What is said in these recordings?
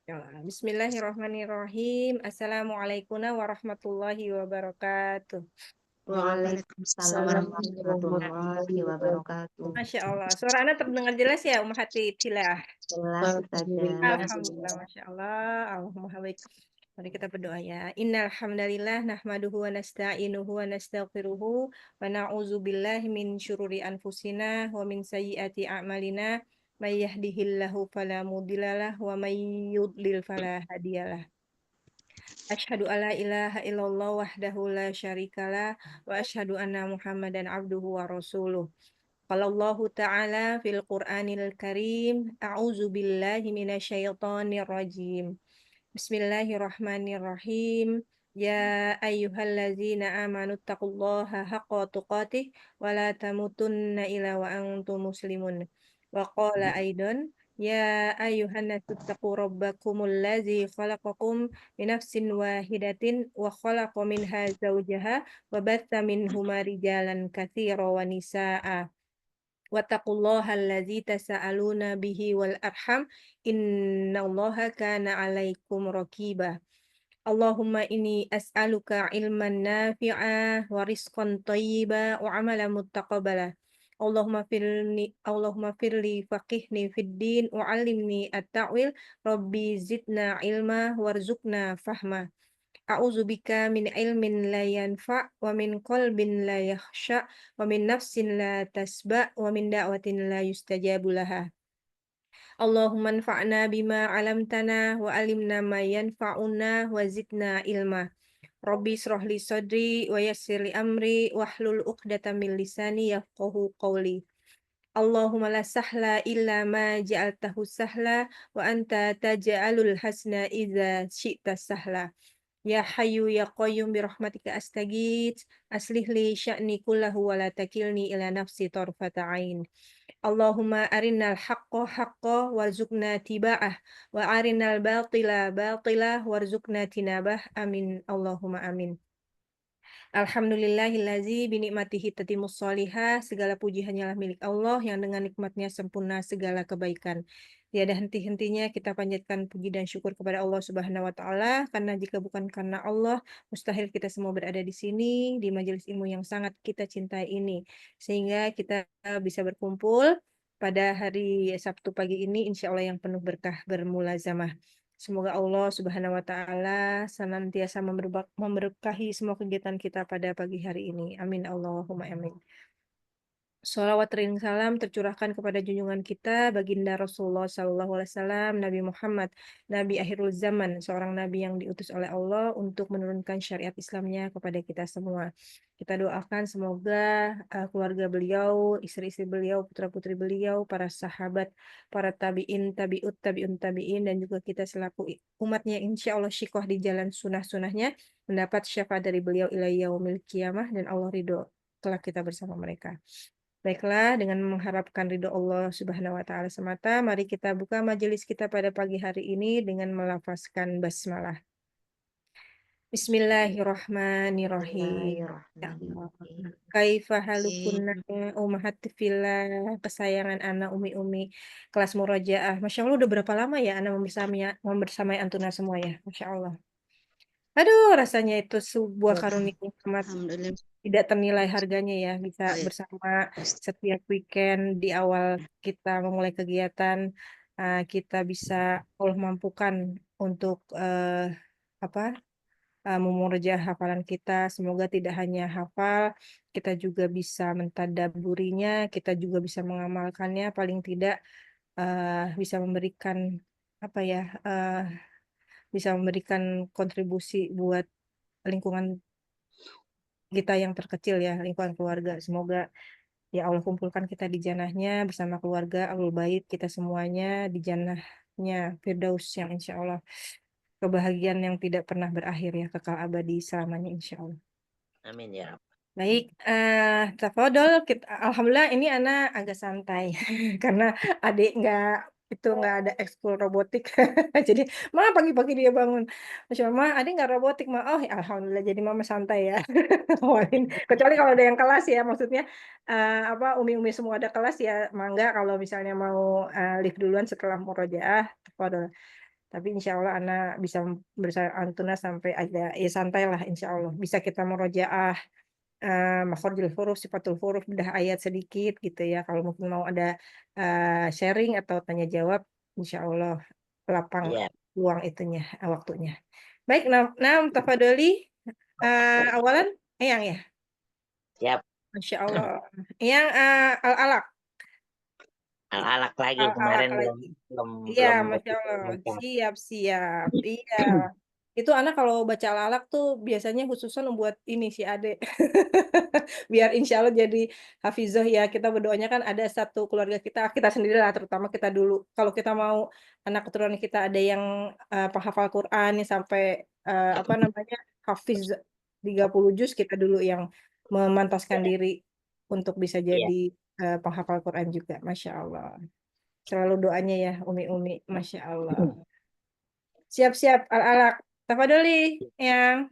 Bismillahirrahmanirrahim. Assalamualaikum warahmatullahi wabarakatuh. Waalaikumsalam warahmatullahi wabarakatuh. Masya Allah. Suara Anda terdengar jelas ya, Hati Tilah. Jelas Ustazah. Alhamdulillah, Masya Allah. Allahumma baik. Mari kita berdoa ya. Innal hamdalillah nahmaduhu wa nasta'inuhu wa nastaghfiruhu wa na'udzu billahi min syururi anfusina wa min sayyiati a'malina. May yahdihillahu fala mudhillalah wa may yudlil fala hadiyalah. Asyhadu alla ilaha illallah wahdahu la syarikalah wa asyhadu anna Muhammadan abduhu wa rasuluh. Qala Allahu ta'ala fil Qur'anil Karim, a'udzu billahi minasyaitonir rajim. Bismillahirrahmanirrahim. Ya ayyuhallazina amanu taqullaha haqqa tuqatih wa la tamutunna illa wa antum muslimun. Wa qala aidan ya ayyuhan nasu taqu rabbakumul ladzi khalaqakum min nafsin wahidatin wa khalaqa minha zawjaha wa batha minhuma rijalan katsiran wa nisaa'a. Wattaqullaha allazi tasaaluna bihi wal arham innallaha kana 'alaikum raqiba. Allahumma inni as'aluka ilman nafi'a wa rizqan thayyiba wa amalan muttaqabbala. Allahumma firli faqihni fid din wa 'allimni at-ta'wil rabbi zidna ilma warzuqna fahma. A'udzubika min ilmin la yanfa' wa min qalbin la yakhsha wa min nafsin la tasba wa min da'watin la yustajabu laha. Allahumma anfa'na bima 'allamtana wa 'allimna ma yanfa'una wa zidna ilma. Rabbi israh li sadri wa yassir li amri wahlul 'uqdatam min lisani yafqahu qawli. Allahumma la sahla illa ma ja'altahu sahla wa anta taj'alul hasna idza syi'ta sahla. Ya Hayyu ya Qayyum bi rahmatika astaghits aslih li sya'ni kullahu wa la takilni ila nafsi tarfata ain. Allahumma arinal haqqo haqqo warzuqna tiba'ah wa arinal batila batila warzuqna tinabah. Amin. Allahumma amin. Alhamdulillahillazi binikmatihi tatimmus sholihah. Segala puji hanyalah milik Allah yang dengan nikmatnya sempurna segala kebaikan. Tiada henti-hentinya kita panjatkan puji dan syukur kepada Allah Subhanahu wa taala, karena jika bukan karena Allah, mustahil kita semua berada di sini di majelis ilmu yang sangat kita cintai ini. Sehingga kita bisa berkumpul pada hari Sabtu pagi ini insya Allah yang penuh berkah bermulazamah. Semoga Allah Subhanahu wa taala senantiasa memberkahi semua kegiatan kita pada pagi hari ini. Amin Allahumma amin. Sholawat ring salam tercurahkan kepada junjungan kita baginda Rasulullah SAW, Nabi Muhammad, Nabi akhirul zaman, seorang nabi yang diutus oleh Allah untuk menurunkan syariat Islamnya kepada kita semua. Kita doakan semoga keluarga beliau, istri-istri beliau, putra-putri beliau, para sahabat, para tabi'in, tabi'un tabi'in, dan juga kita selaku umatnya insya Allah syikoh di jalan sunnah-sunnahnya, mendapat syafaat dari beliau ila yaumil qiyamah, dan Allah ridho kelak kita bersama mereka. Baiklah, dengan mengharapkan ridho Allah Subhanahu wa taala semata, mari kita buka majelis kita pada pagi hari ini dengan melafazkan basmalah. Bismillahirrahmanirrahim. Ya Allah. Bismillahirrahmanirrahim. Kaifa halukunna ummahat fillah, kesayangan anak umi-umi kelas murojaah. Masya Allah udah berapa lama ya anak membersamai antuna semua ya. Masya Allah. Aduh, rasanya itu sebuah karunia yang amat Alhamdulillah. tidak ternilai harganya ya, bisa Oh, ya. bersama setiap weekend di awal kita memulai kegiatan, kita bisa Allah mampukan untuk memurojaah hafalan kita. Semoga tidak hanya hafal, kita juga bisa mentadabburinya, kita juga bisa mengamalkannya, paling tidak bisa memberikan bisa memberikan kontribusi buat lingkungan kita yang terkecil ya, lingkungan keluarga. Semoga ya Allah kumpulkan kita di jannahnya bersama keluarga Ahlul Bait kita semuanya di jannahnya Firdaus yang insya Allah kebahagiaan yang tidak pernah berakhir ya, kekal abadi selamanya insya Allah. Amin ya Rabb. Baik, tafadhol alhamdulillah ini anak agak santai karena adik nggak ada ekskul robotik. Jadi, "Ma, pagi-pagi dia bangun." Masya Allah, "Ma, adik nggak robotik, Ma." "Oh, ya alhamdulillah jadi mama santai ya." Awalin. Kecuali kalau ada yang kelas ya, maksudnya, umi-umi semua ada kelas ya mangga kalau misalnya mau, lift duluan setelah murojaah, tafadhol. Tapi insya Allah anak bisa bersantuna sampai ada ya santai lah insya Allah. Bisa kita merojaah makhorijul huruf, sifatul huruf, bedah ayat sedikit gitu ya. Kalau mungkin mau ada sharing atau tanya jawab, insya Allah lapang Iya, luang itunya, waktunya. Baik, nah, tafadholi awalan Eyang ya. siap. Masya Allah. Eyang al-alaq, Alak lagi al-alaq kemarin belum lagi. belum Iya, belum Masya begitu Allah. lancar. Siap, siap. Iya. Itu anak kalau baca al-alaq tuh biasanya khususan buat ini si Ade. Biar insya Allah jadi hafizah ya. Kita berdoanya kan ada satu keluarga kita sendiri lah terutama kita dulu. Kalau kita mau anak keturunan kita ada yang penghafal Quran nih sampai apa namanya hafiz 30 juz kita dulu yang memantaskan Iya, diri untuk bisa iya. jadi penghafal Quran juga. Masya Allah. Selalu doanya ya Umi-Umi. Masya Allah. Siap-siap al-alaq. Tafadholi yang.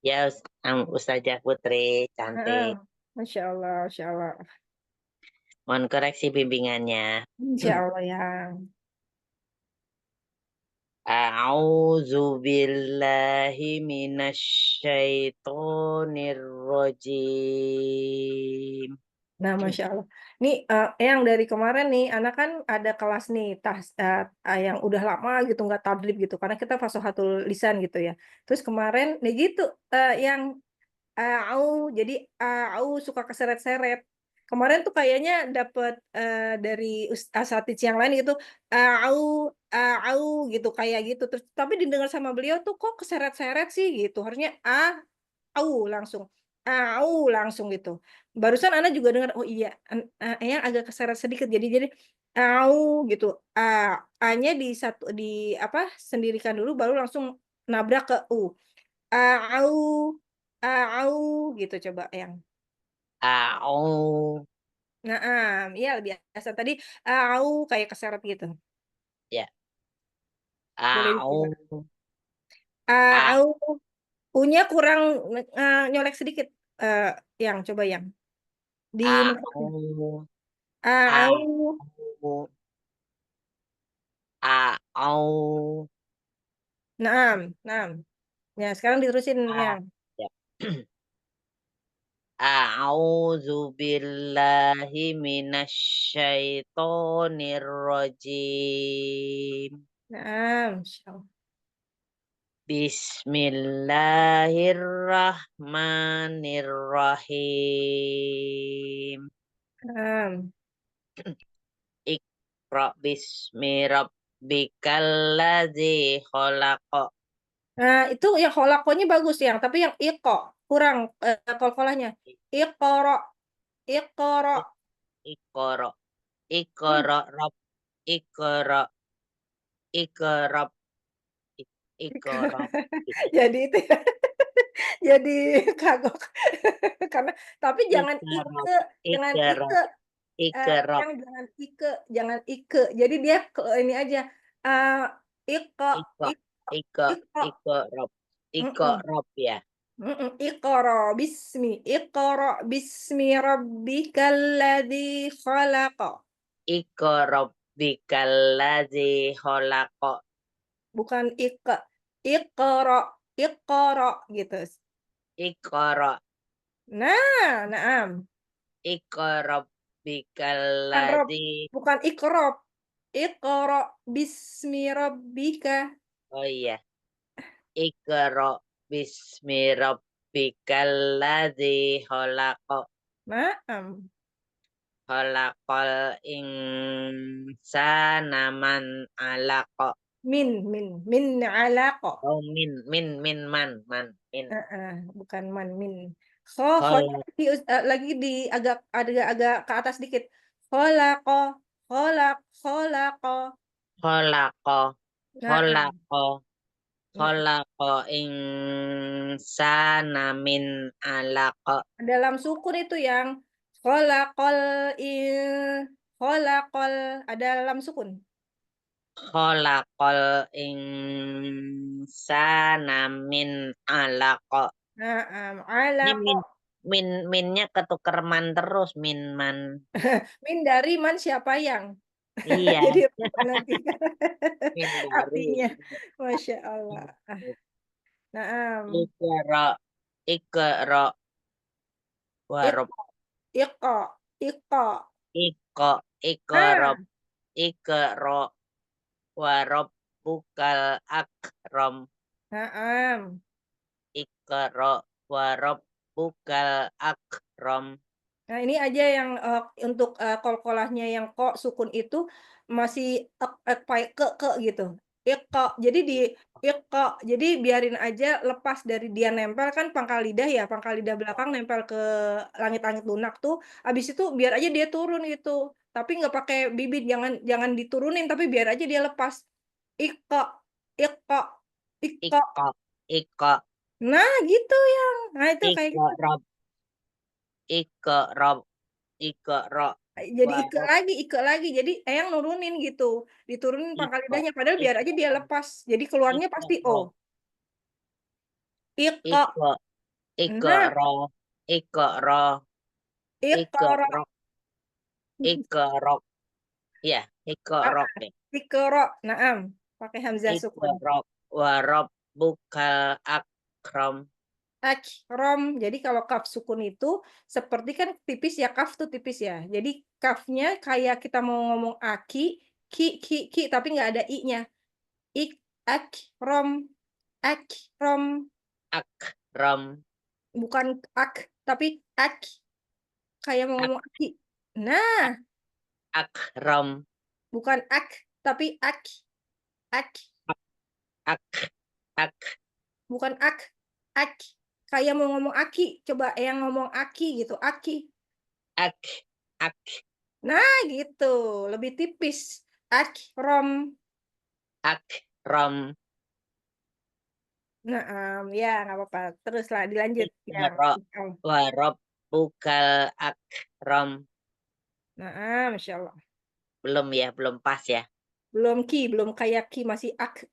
Ya, Ustazah Putri Heeh. cantik. Masya Allah, Masya Allah. Mohon koreksi bimbingannya. Insya Allah ya. A'udzu billahi minasyaitonir rajim. Nah, Masya Allah. Nih, yang dari kemarin nih, anak kan ada kelas nih, yang udah lama gitu, nggak tadrib gitu, karena kita fasohatul lisan gitu ya. Terus kemarin, nih gitu, yang jadi au suka keseret-seret. Kemarin tuh kayaknya dapet dari asatidz yang lain gitu, au gitu, kayak gitu. Terus tapi didengar sama beliau tuh kok keseret-seret sih gitu. Harusnya Au langsung, langsung gitu. Barusan Ana juga dengar, oh iya, Eyang agak keseret sedikit jadi au gitu. A-nya di apa, sendirikan dulu baru langsung nabrak ke u. Au, au gitu coba Eyang. A'u Nah, iya lebih biasa. Tadi au kayak keseret gitu. ya. Boleh dicoba. A'u a Au, u-nya kurang nyolek sedikit. Yang coba yang di a'u au. a'u a'u Naam, naam. Ya, sekarang diterusin a yang. ya. A'udzu billahi minasyaitonir rajim. Naam, insyaallah. Bismillahirrahmanirrahim. Naam. Iqra bismi rabbikal ladzi khalaq. Nah, itu yang khalaqa-nya bagus yang, tapi yang iqa kurang qalqalahnya. Iqra, iqra. Iqra Hmm. Iqra rabb Iqra Iqra Iqra Jadi itu ya, jadi kagok. Karena tapi jangan Iqra jangan Iqra Iqra yang jangan ike. Jadi dia ke ini aja, eee, iqa, Iqa, ik Iqa, iqa. Iqorob, Mhm. Iqorob ya, Iqra bismi rabbikal ladzi khalaq. Iqorob bikallazi kholaqa, Bukan Iqra, Iqra gitu. Iqoro, Nah, na'am. Iqorob Bukan rob, bikallazi, bukan iqrob. Iqra bismi rabbika. oh iya, Iqro bismi rabbikallazi kholaqa, Na'am. kholaqal insana man alaqa, Min 'alaqa. oh min, Heeh, bukan min. Khonya kholaq, lagi di agak ke atas dikit. Khalaqa, khalaqa. kholaqa, Heeh. kholaqa. Mhm. Khalaqa insana min alaqa. Dalam sukun itu yang khalaqal in khalaqal ada lam sukun. Khalaqal insana min alaqa. Na'am, Ini alaqa. minnya ketuker man terus, min man. Min dari man siapa yang. Iya, Jadi rubah nanti. min dari artinya. Masya Allah. Ah, naam. Iqra, Iqra, Ik, warob, iqa, iqa. Iqa, Nah, Iqrob, Iqro, warob, bukal akram, naam. Iqro, warob, bukal akram, Nah, ini aja yang, untuk, qalqalahnya yang qa sukun itu masih pakai ke gitu. Iqa, jadi di iqa, jadi biarin aja lepas dari dia nempel kan pangkal lidah ya, pangkal lidah belakang nempel ke langit-langit lunak tuh, habis itu biar aja dia turun gitu. Tapi nggak pakai bibir, jangan jangan diturunin, tapi biar aja dia lepas. Iqa, iqa, iqa. Iqa, Iqa, Nah, gitu yang nah itu kayak gitu. Iqrob, Iqrob, Iqro, Jadi warob, ike lagi, jadi eyang nurunin gitu, diturunin pangkal Iqa, lidahnya, padahal biar aja dia Iqro, lepas, jadi keluarnya pasti Iqro, O, iqa, Iqa, nah, Iqro, Iqro, iqra, Iqro, Iqro, ya, Iqro, heeh, iqra, na'am, pakai hamzah sukun. Iqro, warob, bukal akram, Akram, jadi kalau kaf sukun itu seperti kan tipis ya, kaf tuh tipis ya, jadi kafnya kayak kita mau ngomong aki, ki, tapi nggak ada i-nya, ik, akram, akram, akram, bukan ak, tapi ak. Kayak mau ak, ngomong aki. Nah, akram, bukan ak, tapi ak, ak, ak, ak, bukan ak. Kayak mau ngomong aki, coba yang ngomong aki gitu, aki. ak, ak, Nah, gitu, lebih tipis. Akrom. akram, Ya nggak apa-apa. Teruslah dilanjut. Ya, Iqro, oh. warob, bukal akram. Masya Allah. Belum ya, belum pas ya. Belum kayak ki, masih ak.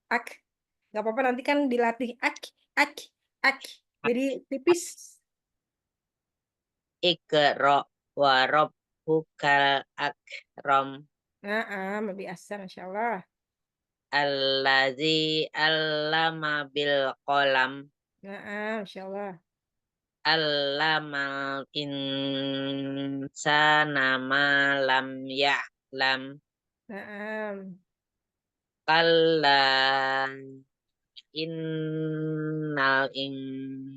Nggak apa-apa, nanti kan dilatih ak, ak. Ak, Jadi ak, tipis. Iqro, warob, bukal akram. Lebih asal, Masya Allah. Allazi allama bil qalam. Masya Allah. Allamal insana ma lam ya'lam. Heeh. Kalla innal insana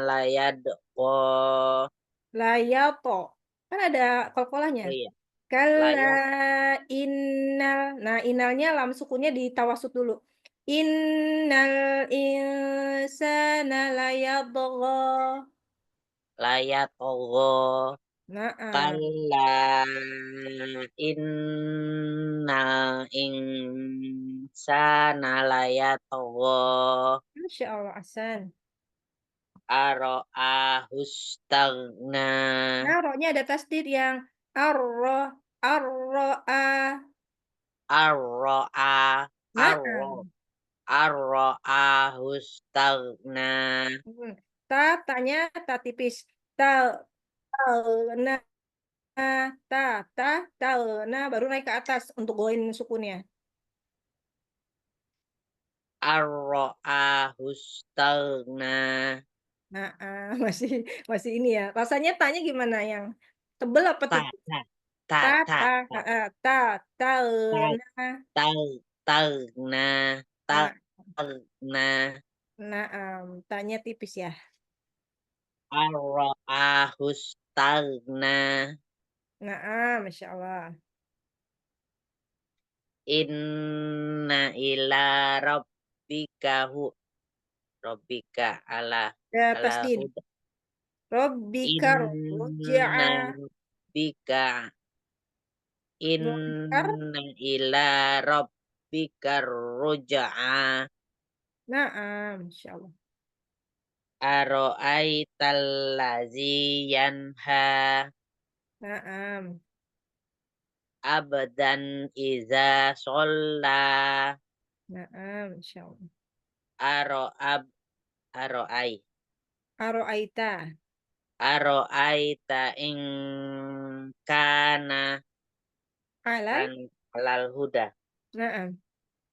layadqa. Layato. Kan ada qalqalahnya. Oh iya, Kalla layat innal. Nah, inalnya lam sukunnya ditawasud dulu. Innal insana layatgha. layatgha. Nah, Kalla innal insana layatgha. Masya Allah, Ahsan. Ara'ahustagna. Nah, ro-nya ada tasdid yang arro, arro'a. Arra'a, Nah, arra'ahustagna. hmm. Ta-nya ta tipis. Ta, ta, ta, nah baru naik ke atas untuk goin sukunnya. Arra'ahustagna. Nah, masih masih ini ya. Rasanya tanya gimana yang tebel apa Ta tipis? ta ta Ta, ta ta, ta ta, ta nah, tag tagna nah, tagna. tanya tipis ya. Arra'ahustagna. Masya Allah. Inna ila rabbika Ya, ala tasdid. huda. Robbika Inna roja'a. rabbika Robbikar. inna ila rabbika ruj'a. Masya Allah. Aro'aital ladzi yanha Naam. abdan iza sholla. Masya Allah. Aro'ab aro'ai Aro'aita. aro'aita in kana Alal. kan alal huda. Naam.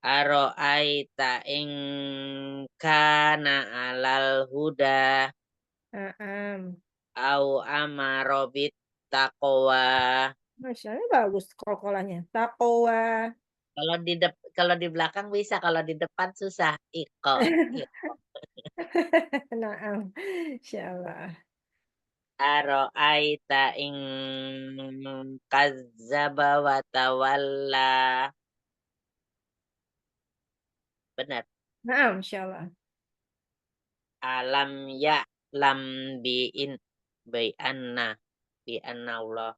Aro'aita in kana alal huda Naam. au amaro bittaqwa. Masya Allah, bagus qalqalahnya. Taqwa. Kalau di belakang bisa, kalau di depan susah. Iko. Naam. Insyaallah. Aro'aita in kazzaba wa tawalla. Benar. Naam, insyaallah. Alam ya lam bi anna Allah.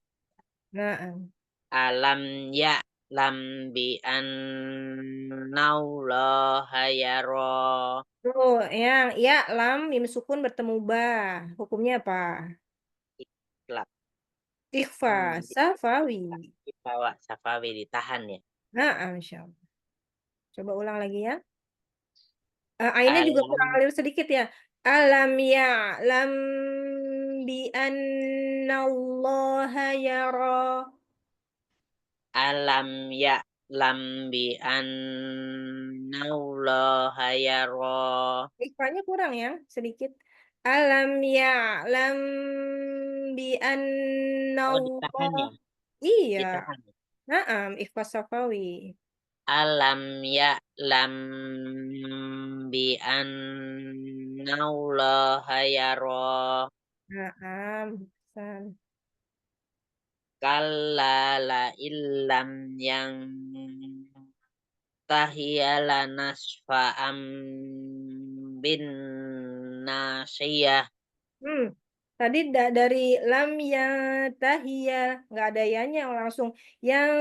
Naam. Alam ya lam bi anna Allah yara. Tuh, yang ya lam mim sukun bertemu ba. Hukumnya apa? Ikhlas. Ikhfa, safawi. Dibawa Safawi ditahan ya. Naam, insyaallah. Coba ulang lagi ya. Ainnya juga kurang Alam clear sedikit ya. Alam ya'lam bi annallaha yara. alam ya lam bi anna Allah yara. Ikhfanya kurang ya, sedikit. Alam ya'lam bi Oh ditahan annallah. ya, Iya, ditahan. naam, ikhfa safawi. Alam ya lam bi anna Allah yara. Naam, san. Kalla la illam yang tahiyala nasfa'am bin nasiyah. Hmm. Tadi dari lam yang tahiyya nggak ada yanya langsung yang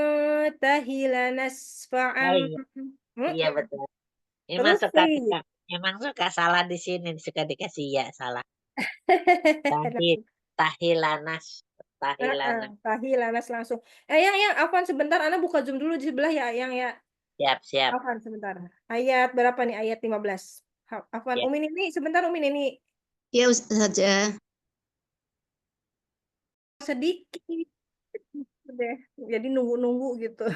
tahila Oh nasfa'am. iya, iya Mm-mm. betul. Memang Terus suka suka sih. memang suka salah di sini, suka dikasih ya salah. Tahilanas, tahilanas. Tahila nas langsung. Yang Afwan sebentar, Ana buka Zoom dulu di sebelah ya, yang ya. Siap, siap. Afwan sebentar. Ayat berapa nih? Ayat 15. Afwan, Ya, Umin ini sebentar, Umin ini Ya Ustazah. sedikit deh. Jadi nunggu-nunggu gitu.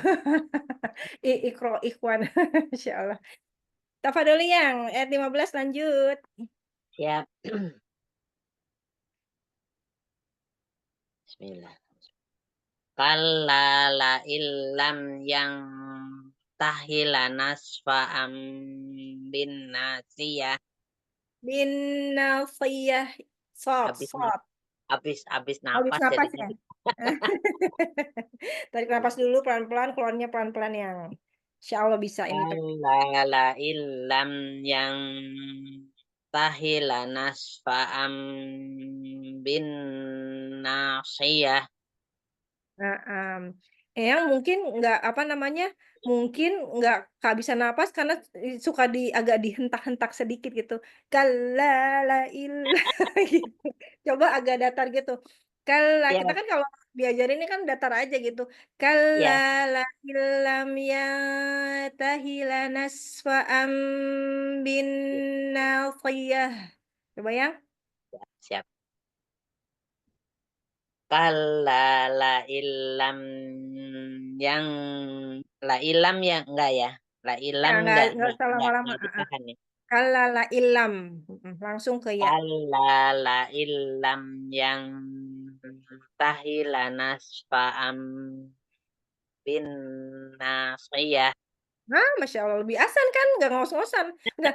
Ikro ikhwan. Insyaallah. Tafadholi yang ayat 15 lanjut. siap. Bismillah. Kalla la illam yang tahilanas fa'am bin nasiyah. Bin nasiyah sot Habis sot. habis Habis napas napas jadinya. ya. Tarik napas dulu pelan-pelan, keluarnya pelan-pelan yang Insya Allah bisa ini. Kalla la illam yang tahilanas fa'am bin nasiyah. Nah, yang mungkin nggak apa namanya, mungkin nggak kehabisan napas karena suka agak dihentak-hentak sedikit gitu. Kalla la ilah gitu. Coba agak datar gitu. Kalla kita Siap, kan kalau diajarin ini kan datar aja gitu. Kalla ya, la illam yantahi lanasfa'am bin nasiyah. Coba ya. siap. Kalla la illam yang la ilam ya enggak ya? La Ya ilam nggak usah lama-lama. enggak ditahan ya. Kalla la ilam. Langsung ke ya. Kalla la illam yang tahilanas fa'am bin nasiyah. Nah, Masya Allah, lebih asan kan, nggak ngos-ngosan. Nggak,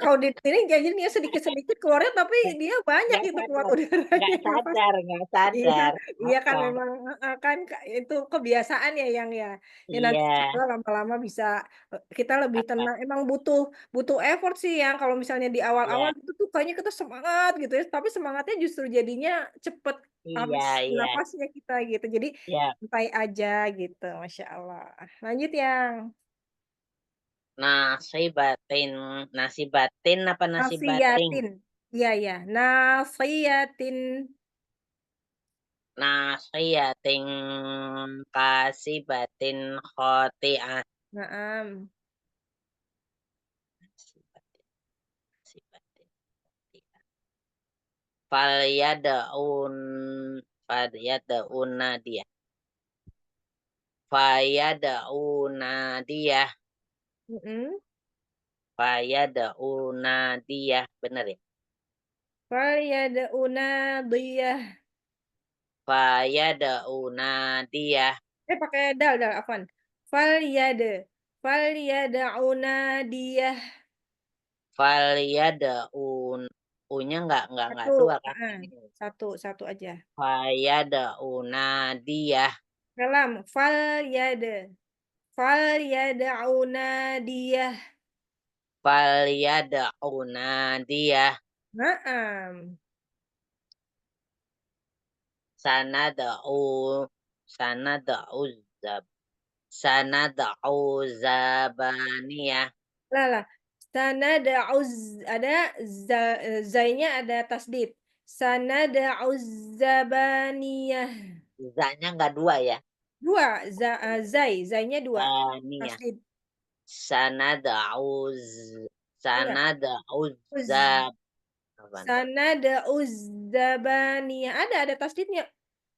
kalau di sini jadinya sedikit-sedikit keluarnya, tapi dia banyak Nggak gitu kuat sadar, udaranya, napas. nggak Iya, sadar. iya kan Apa? memang, kan itu kebiasaan ya yang ya. Ya nanti Iya, insya lama-lama bisa kita lebih apa? tenang. Emang butuh butuh effort sih yang kalau misalnya di awal-awal Iya, itu tuh kayaknya kita semangat gitu ya, tapi semangatnya justru jadinya cepet iya, habis iya, nafasnya kita gitu. Jadi iya. santai aja gitu, Masya Allah. Lanjut yang Nasibatin, nasibatin apa nasibating? Nasiyatin. Iya iya, nasiyatin. Nasiyatin kasibatin khoti'ah. Naam. Nasibatin, kasibatin khoti'ah. Falyadaun, falyadaun nadia. Fayad'u Mhm. nadiyah, bener ya? Falyad'u nadiyah. Fayad'u nadiyah, Pakai dal dal, afwan. Falyad'u nadiyah. falyad'u u-nya nggak Satu, tua Kak, heeh, ini. satu aja. Fayad'u nadiyah, Dalam, falyad'u nadiyah. falyad'u nadiyah, Na'am. sanad'u sanad'u zab sanad'u zabaniyah, Lah lah, sanad'uz ada zainya ada tasdid. Sanad'uz zabaniyah. za-nya nggak 2 ya? 2 zainya 2 Baniyah, tasdid. sanad'u Enggak, sanad'u uz zab apaan tuh? sanad'uz zabaniyah. Ada tasdidnya.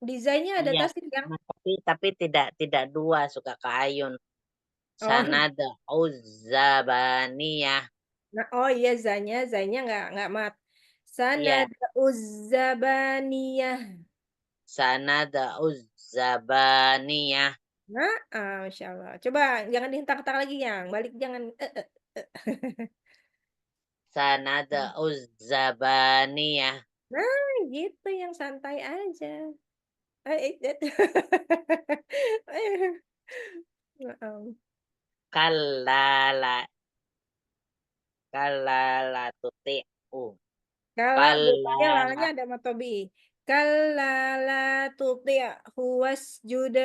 Di zainya ada Iya, tasdid kan? nah tapi tidak 2 suka ke Ayun. Oh, Sanad'u zabaniyah, oh iya zainya nggak mat. iya, Sanad'uz zabaniyah. sanad'u zabaniyah, Heeh, masyaallah. Coba jangan dihentak-hentak lagi Yang, balik jangan, sanad'u zabaniyah, Nah, gitu yang santai aja. Heeh. kalla la tuti'u, Kala kalla bedanya lalanya ada ma tobi. Kalla la tuti'hu wasjud.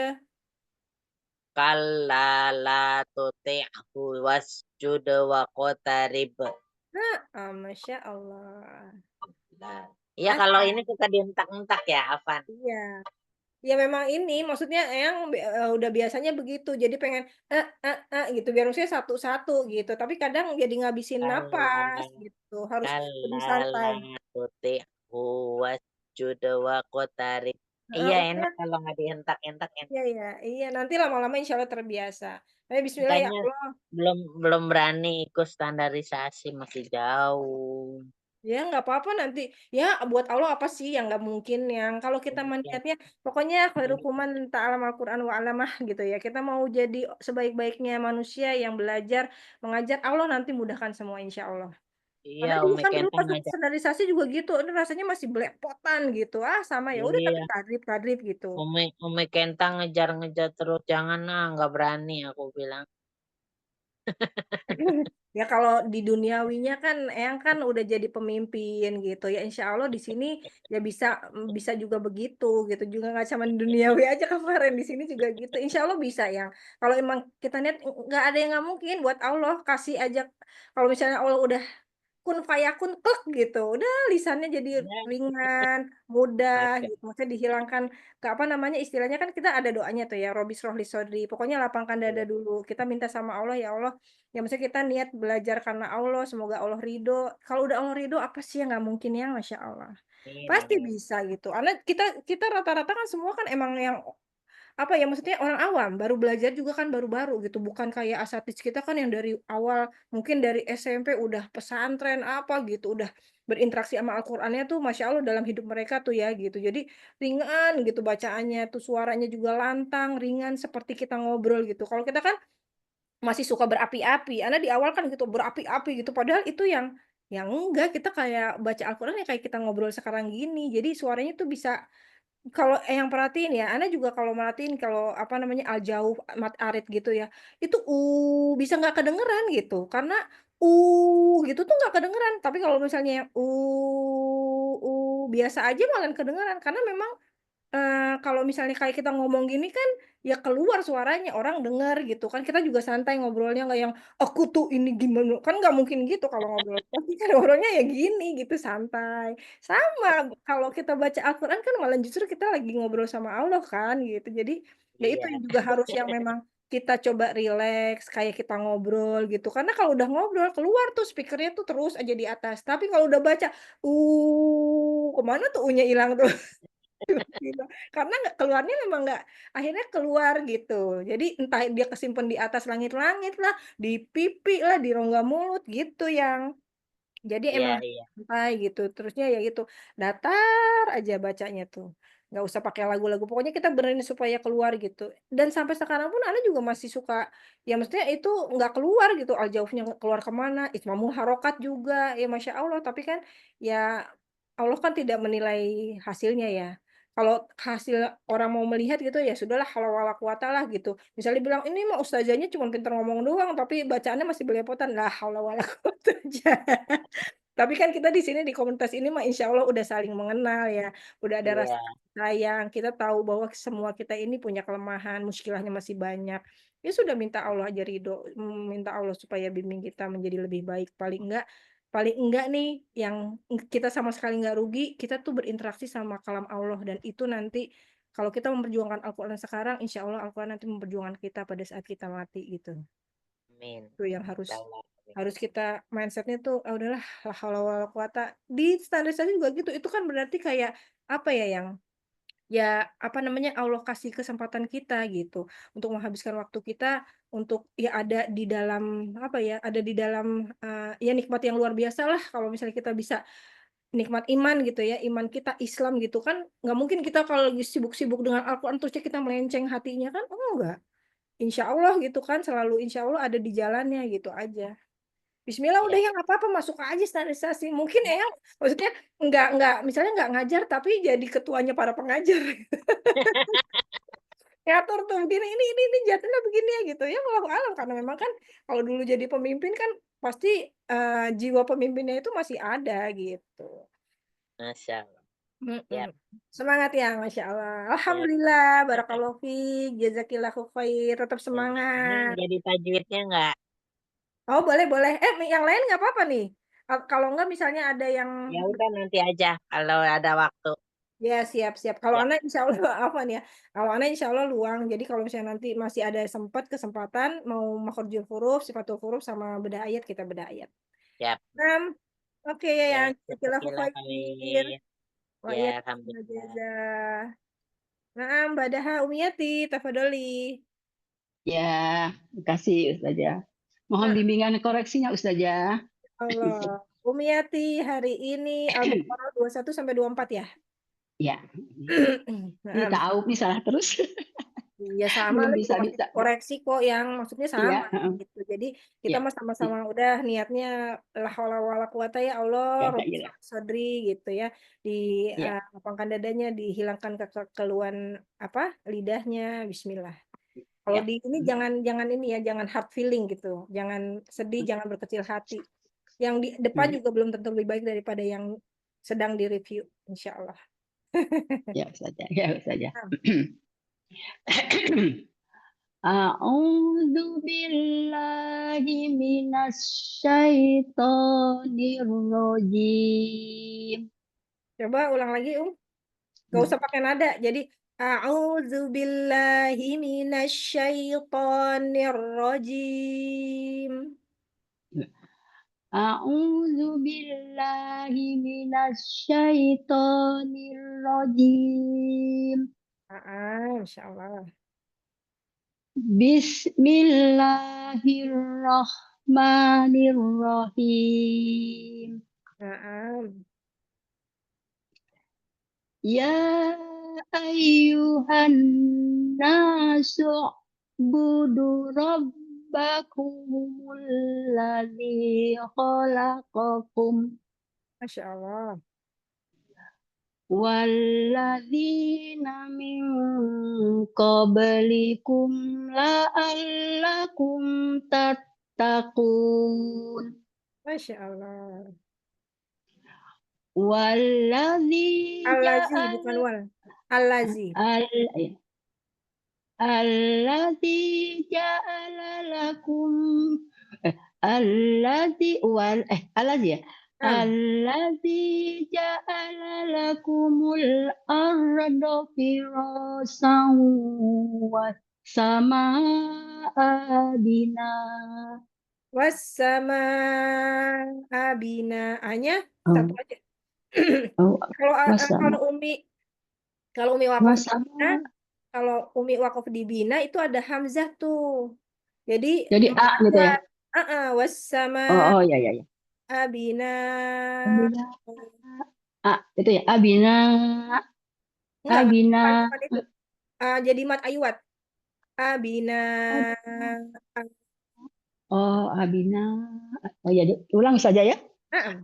kalla la tuti'hu wasjud waqtarib. Heeh, masya Allah. Nah, iya kalau Asal ini suka dientak-entak ya, Afan? iya. Ya memang ini maksudnya Eyang udah biasanya begitu, jadi pengen, gitu, biar maksudnya satu-satu gitu, tapi kadang jadi ngabisin Kalla napas gitu, harus lebih kalla santai. la tuti'hu wasjud waqtarib. Heeh, Iya udah enak kalau nggak dihentak-hentak enak. iya iya iya, nanti lama-lama insya Allah terbiasa. Tapi bismillah ya Makanya Allah, belum belum berani ikut standarisasi, masih jauh. ya nggak apa-apa nanti, ya buat Allah apa sih yang nggak mungkin, yang kalau kita mah Iya, niatnya pokoknya khairukum man ta'allama al-Qur'an wa 'allamah gitu ya, kita mau jadi sebaik-baiknya manusia yang belajar, mengajar, Allah nanti mudahkan semua insya Allah. iya Karena juga Umi kan dulu Kentang pas ngajak. standarisasi juga gitu, ini rasanya masih belepotan gitu, sama ya udah tapi Iya, tadrib gitu. Umi Kentang ngejar-ngejar terus, "Jangan ah, nggak berani," aku bilang. Ya kalau di duniawinya kan Eyang kan udah jadi pemimpin gitu ya, insya Allah di sini ya bisa bisa juga begitu gitu, juga nggak cuma duniawi aja kemarin, di sini juga gitu, insya Allah bisa yang kalau emang kita lihat nggak ada yang nggak mungkin buat Allah, kasih aja kalau misalnya Allah udah kun fayakun, plek gitu, udah lisannya jadi Iya, ringan, mudah oke. gitu, maksudnya dihilangkan ke apa namanya, istilahnya kan kita ada doanya tuh ya, Robbi shrahli shodri, pokoknya lapangkan dada Iya, dulu, kita minta sama Allah, "Ya Allah," ya maksudnya kita niat belajar karena Allah, semoga Allah ridho, kalau udah Allah ridho apa sih yang nggak mungkin ya, Masya Allah. amin Pasti amin. bisa gitu, karena kita kita rata-rata kan semua kan emang yang apa ya, maksudnya orang awam, baru belajar juga kan baru-baru gitu, bukan kayak asatidz kita kan yang dari awal, mungkin dari SMP udah pesantren, apa gitu, udah berinteraksi sama Al-Qur'annya tuh Masya Allah dalam hidup mereka tuh ya, gitu. Jadi ringan gitu bacaannya tuh, suaranya juga lantang, ringan seperti kita ngobrol gitu. Kalau kita kan masih suka berapi-api, karena di awal kan gitu, berapi-api gitu, padahal itu yang enggak, kita kayak baca Al-Qur'an ya kayak kita ngobrol sekarang gini. Jadi suaranya tuh bisa kalau Eyang perhatiin ya, Ana juga kalau merhatiin kalau, apa namanya, al-jauh, mat arid gitu ya, itu, bisa nggak kedengeran gitu, karena, gitu tuh nggak kedengeran, tapi kalau misalnya yang, biasa aja malah kedengeran, karena memang kalau misalnya kayak kita ngomong gini kan, ya keluar suaranya, orang denger gitu kan, kita juga santai ngobrolnya nggak yang, "Aku tuh ini gimana," kan nggak mungkin gitu kalau ngobrol, pasti kan ngobrolnya ya gini gitu, santai. Sama, kalau kita baca Al-Qur'an kan malah justru kita lagi ngobrol sama Allah kan gitu, jadi ya itu Iya, yang juga harus yang memang kita coba rileks, kayak kita ngobrol gitu, karena kalau udah ngobrol keluar tuh speaker-nya tuh terus aja di atas, tapi kalau udah baca, ke mana tuh U-nya ilang tuh. Tiba-tiba. Karena keluarnya memang nggak akhirnya keluar gitu. Jadi entah dia kesimpan di atas langit-langit lah, di pipi lah, di rongga mulut gitu yang jadi Iya emang iya. santai gitu, terusnya ya gitu, datar aja bacanya tuh, nggak usah pakai lagu-lagu, pokoknya kita benerin supaya keluar gitu. Dan sampai sekarang pun ana juga masih suka, ya maksudnya itu nggak keluar gitu, al-jaufnya keluar ke mana, itmamul harokat juga, ya Masya Allah, tapi kan ya Allah kan tidak menilai hasilnya ya. Kalau hasil orang mau melihat gitu, ya sudahlah haula wala quwata lah gitu. Misalnya bilang, "Ini mah ustazahnya cuma pinter ngomong doang, tapi bacaannya masih belepotan." Lah haula wala quwata aja. Tapi kan kita di sini di komunitas ini mah insya Allah udah saling mengenal ya, udah ada rasa Iya, kasih sayang, kita tahu bahwa semua kita ini punya kelemahan, muskilahnya masih banyak. Ya sudah minta Allah aja ridho, minta Allah supaya bimbing kita menjadi lebih baik. Paling enggak nih yang kita sama sekali nggak rugi, kita tuh berinteraksi sama kalam Allah dan itu nanti kalau kita memperjuangkan Al-Quran sekarang, insya Allah Al-Quran nanti memperjuangkan kita pada saat kita mati gitu. amin. Itu yang harus Insyaallah, amin. harus kita mindset-nya tuh, ah, udahlah la haula wala quwata. Di standarisasi juga gitu, itu kan berarti kayak, apa ya, yang ya, apa namanya, Allah kasih kesempatan kita gitu, untuk menghabiskan waktu kita untuk ya ada di dalam, apa ya, ada di dalam, ya nikmat yang luar biasa lah kalau misalnya kita bisa nikmat iman gitu ya, iman kita Islam gitu kan, nggak mungkin kita kalau lagi sibuk-sibuk dengan Al-Quran terusnya kita melenceng hatinya kan, enggak. Insya Allah gitu kan, selalu insya Allah ada di jalannya gitu aja. Bismillah udah Iya. ya nggak apa-apa masuk aja standarisasi. Mungkin Eyang maksudnya nggak misalnya nggak ngajar tapi jadi ketuanya para pengajar. Ngatur tuh begini, ini jatuhnya begini ya gitu ya wallahu alam karena memang kan kalau dulu jadi pemimpin kan pasti, jiwa pemimpinnya itu masih ada gitu. Masyaallah. Mhm. Ya Semangat ya, Masya Allah. ya. Alhamdulillah, barakallahu fiik, jazakillahu khair, tetap Ya. Ini semangat. jadi tajwidnya nggak? Oh boleh boleh, yang lain nggak apa-apa nih? Kalau enggak misalnya ada yang Ya udah nanti aja kalau ada waktu. ya, siap siap. Kalau Ya, Ana insya Allah afwan ya, kalau Ana insya Allah luang. Jadi kalau misalnya nanti masih ada kesempatan mau makhrajul huruf, sifatul huruf, sama bedah ayat, kita bedah ayat. siap. Mmm, oke Ya, yang jazakallahu jazakallah khair. khair. Wa Ya, iyyakum alhamdulillah. jazaa. Naam, Badaha Umiyati, tafadholi. Ya, terima kasih Ustazah. Mohon Nah, bimbingan koreksinya Ustazah. Allah. Umiyati hari ini Al-Baqarah 21 sampai 24 ya? Ya, ini Naam. tahu nih salah terus. Iya sama, Belum lu juga masih bisa-bisa. koreksi kok yang maksudnya Iya, sama heeh. gitu. Jadi kita Ya, mah sama-sama udah niatnya la haula wala quwata ya Allah, ya, Rabbi ya, shrah sodri gitu ya. ya, Lapangkan dadanya, dihilangkan kekeluhan apa? Lidahnya, bismillah. Kalau ya. di ini jangan jangan ini ya, jangan hard feeling gitu. Jangan sedih, jangan berkecil hati. Yang di depan Hmm. juga belum tentu lebih baik daripada yang sedang direview, insya Allah. Ya Ustazah, ya Ustazah. Nah, A'udzu billahi minasyaitonir rajim. coba ulang lagi, Gak usah pakai nada. Jadi a'udzubillahi minasyaitonir rajim. A'udzu billahi minasyaitonir rajim. Masya Allah. Bismillahirrahmanirrahim. Ya ayyuhan nasu budu rabbakumul ladzi khalaqakum Masya Allah. walladzina min qablikum la'allakum tattaqun Masya Allah. walladzi Allazi bukan ja'ala wal. Allazi. al alladzi ja'ala lakum alladzi ya Am. alladzi ja'ala lakumul arda firasan was samaa bina. Wassama abina. Hanya satu Oh, aja. oh, Kalau wasama. Umi Kalau Umi wakaf di Wasama. Bina, kalau Umi wakaf di Bina itu ada hamzah tuh. Jadi Jadi A gitu ada ya. wassama Oh ya ya ya. abina. Abina A itu ya. Abina Enggak, Abina. bukan itu. Jadi mat ayuat. Abina. Oh, Abina. Oh ya, ulang saja ya. Ah,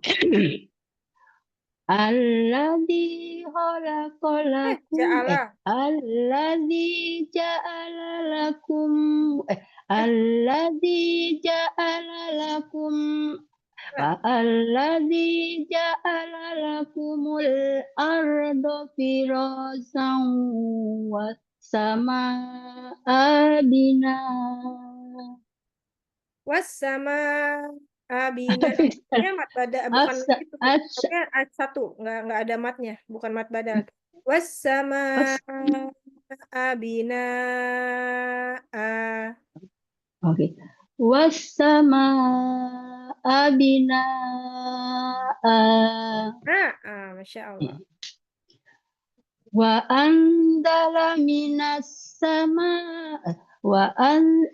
Alladzi khalaqalakum ja'ala. alladzi ja'ala lakum alladzi ja'ala lakum Nah, alladzi ja'ala lakumul arda firasan was samaa bina. wassama abina. Ya mat badal, bukan As, itu. as, Pokoknya satu, nggak ada matnya, bukan mat badal. Wassama as. abina. Oke. Wasama abina. Masya Allah. Wa andala minas sama wa an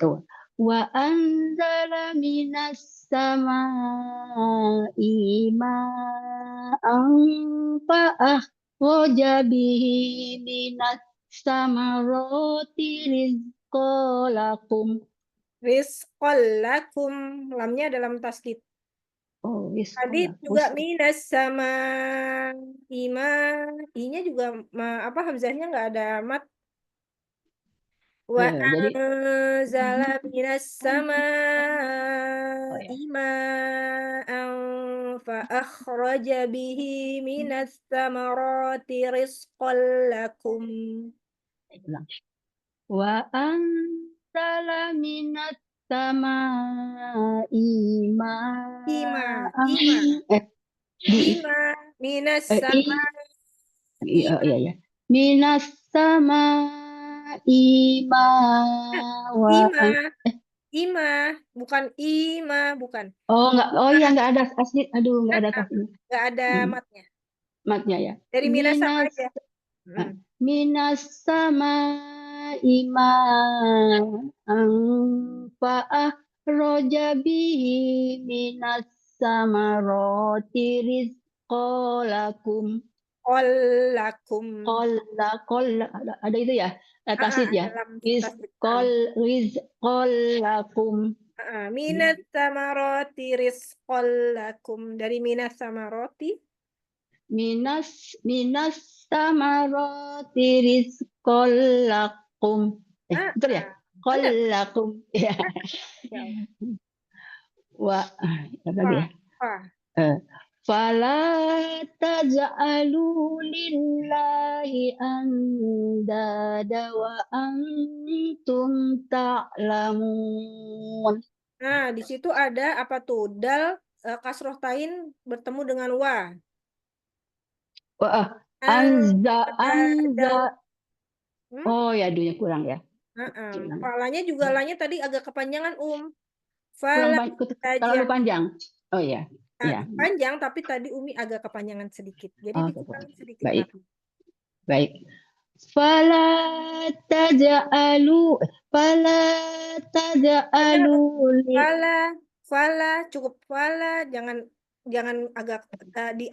wa andala minas sama ima fa'ah wajabihi minas sama roti rizqalakum. Rizqal lakum. Lamnya dalam tasdid. Oh, Tadi rizqalakum. juga minas sama ima. I-nya juga apa hamzahnya nggak ada mat. Wa Jadi anzala minas sama oh ya, ma'an fa akhraja bihi minas samarati rizqal lakum. ulang. Wa anzala minas samai Ima, ma'an ima, eh di ima, minas i sama iya ima. iya ya. Minas samai ma Eh, wa Ima, ima, bukan ima, bukan. oh iya enggak ada asli. Aduh, enggak ada tasnya. Nggak ada Hmm, matnya. matnya ya. Dari minas sama Minas aja. Mm. minas samai ma'an fa'ah roja bihi minas samaroti rizqalakum. Qolakum. Kola ada itu ya, tasid ya. Dalam tasbih. Rizqalakum. Minas samaroti rizqallakum. Dari minas samaroti. Minas samaroti rizqalakum. Betul ya? Benar. Qalakum. Ya. Ya Allah. Wa apa lagi ya? Wah, wah. Eh, Fala taj'alu lillahi andada wa antum ta'lamun. Nah, di situ ada apa tuh? Dal kasroh tain bertemu dengan wa. Wah, anza. Dal. Hmm? Oh ya, dunya kurang ya. Falanya juga lanya tadi agak kepanjangan Kurang Fala saja. terlalu panjang. Oh ya, ya. Panjang tapi tadi Umi agak kepanjangan sedikit. Jadi Oh, dikurangi sedikit baik, lagi. baik. Fala taj'alu fala taj'alu Fala, fala, cukup fala, jangan jangan agak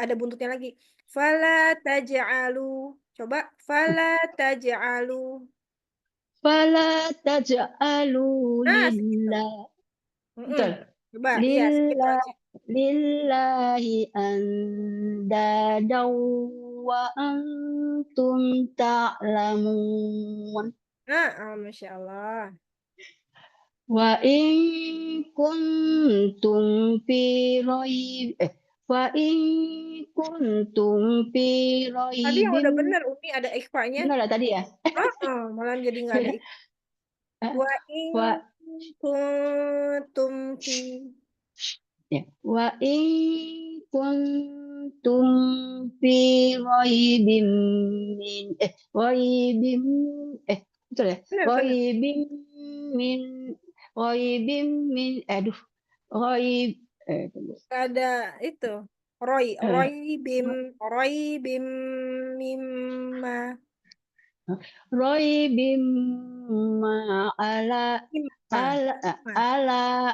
ada buntutnya lagi. Fala taj'alu. Coba fala taj'alu. fala taj'alu Sedikit toh. lillah. Betul. Coba, iya segitu Lillah aja. lillahi andadaw wa antum ta'lamun. Masya Allah. Wa in kuntum fi raib wa in kuntum fi Tadi yang raibin. udah bener Umi ada ikhfanya. Benar lah tadi ya? Malah jadi nggak ada ikhfa. Wa in Wa kuntum fi. ya. Wa in kuntum fi raibin min raibin betul ya? Bener. Min raibin min aduh raib tunggu. Ada itu. Roy, Eh, Roy bim, Roy bim mimma. Roibim ala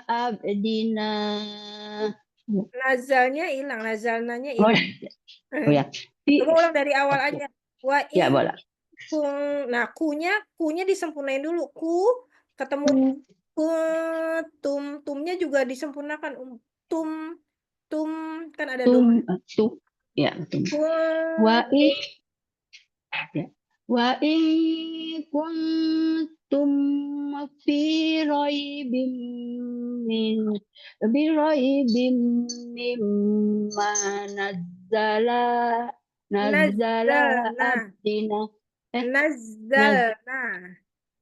abdina. Nazalnya hilang, nazalnanya Oh, hilang. ya. Coba ulang dari awal Oke. aja. Wa Ya, in boleh. nah kunya disempurnain dulu. Ketemu tumnya juga disempurnakan. Tum kan ada dua. Ya, betul. Wa in ya. Wa in kuntum fi raibim mimma nazzala Nazzalna. abdina. Nazzalna.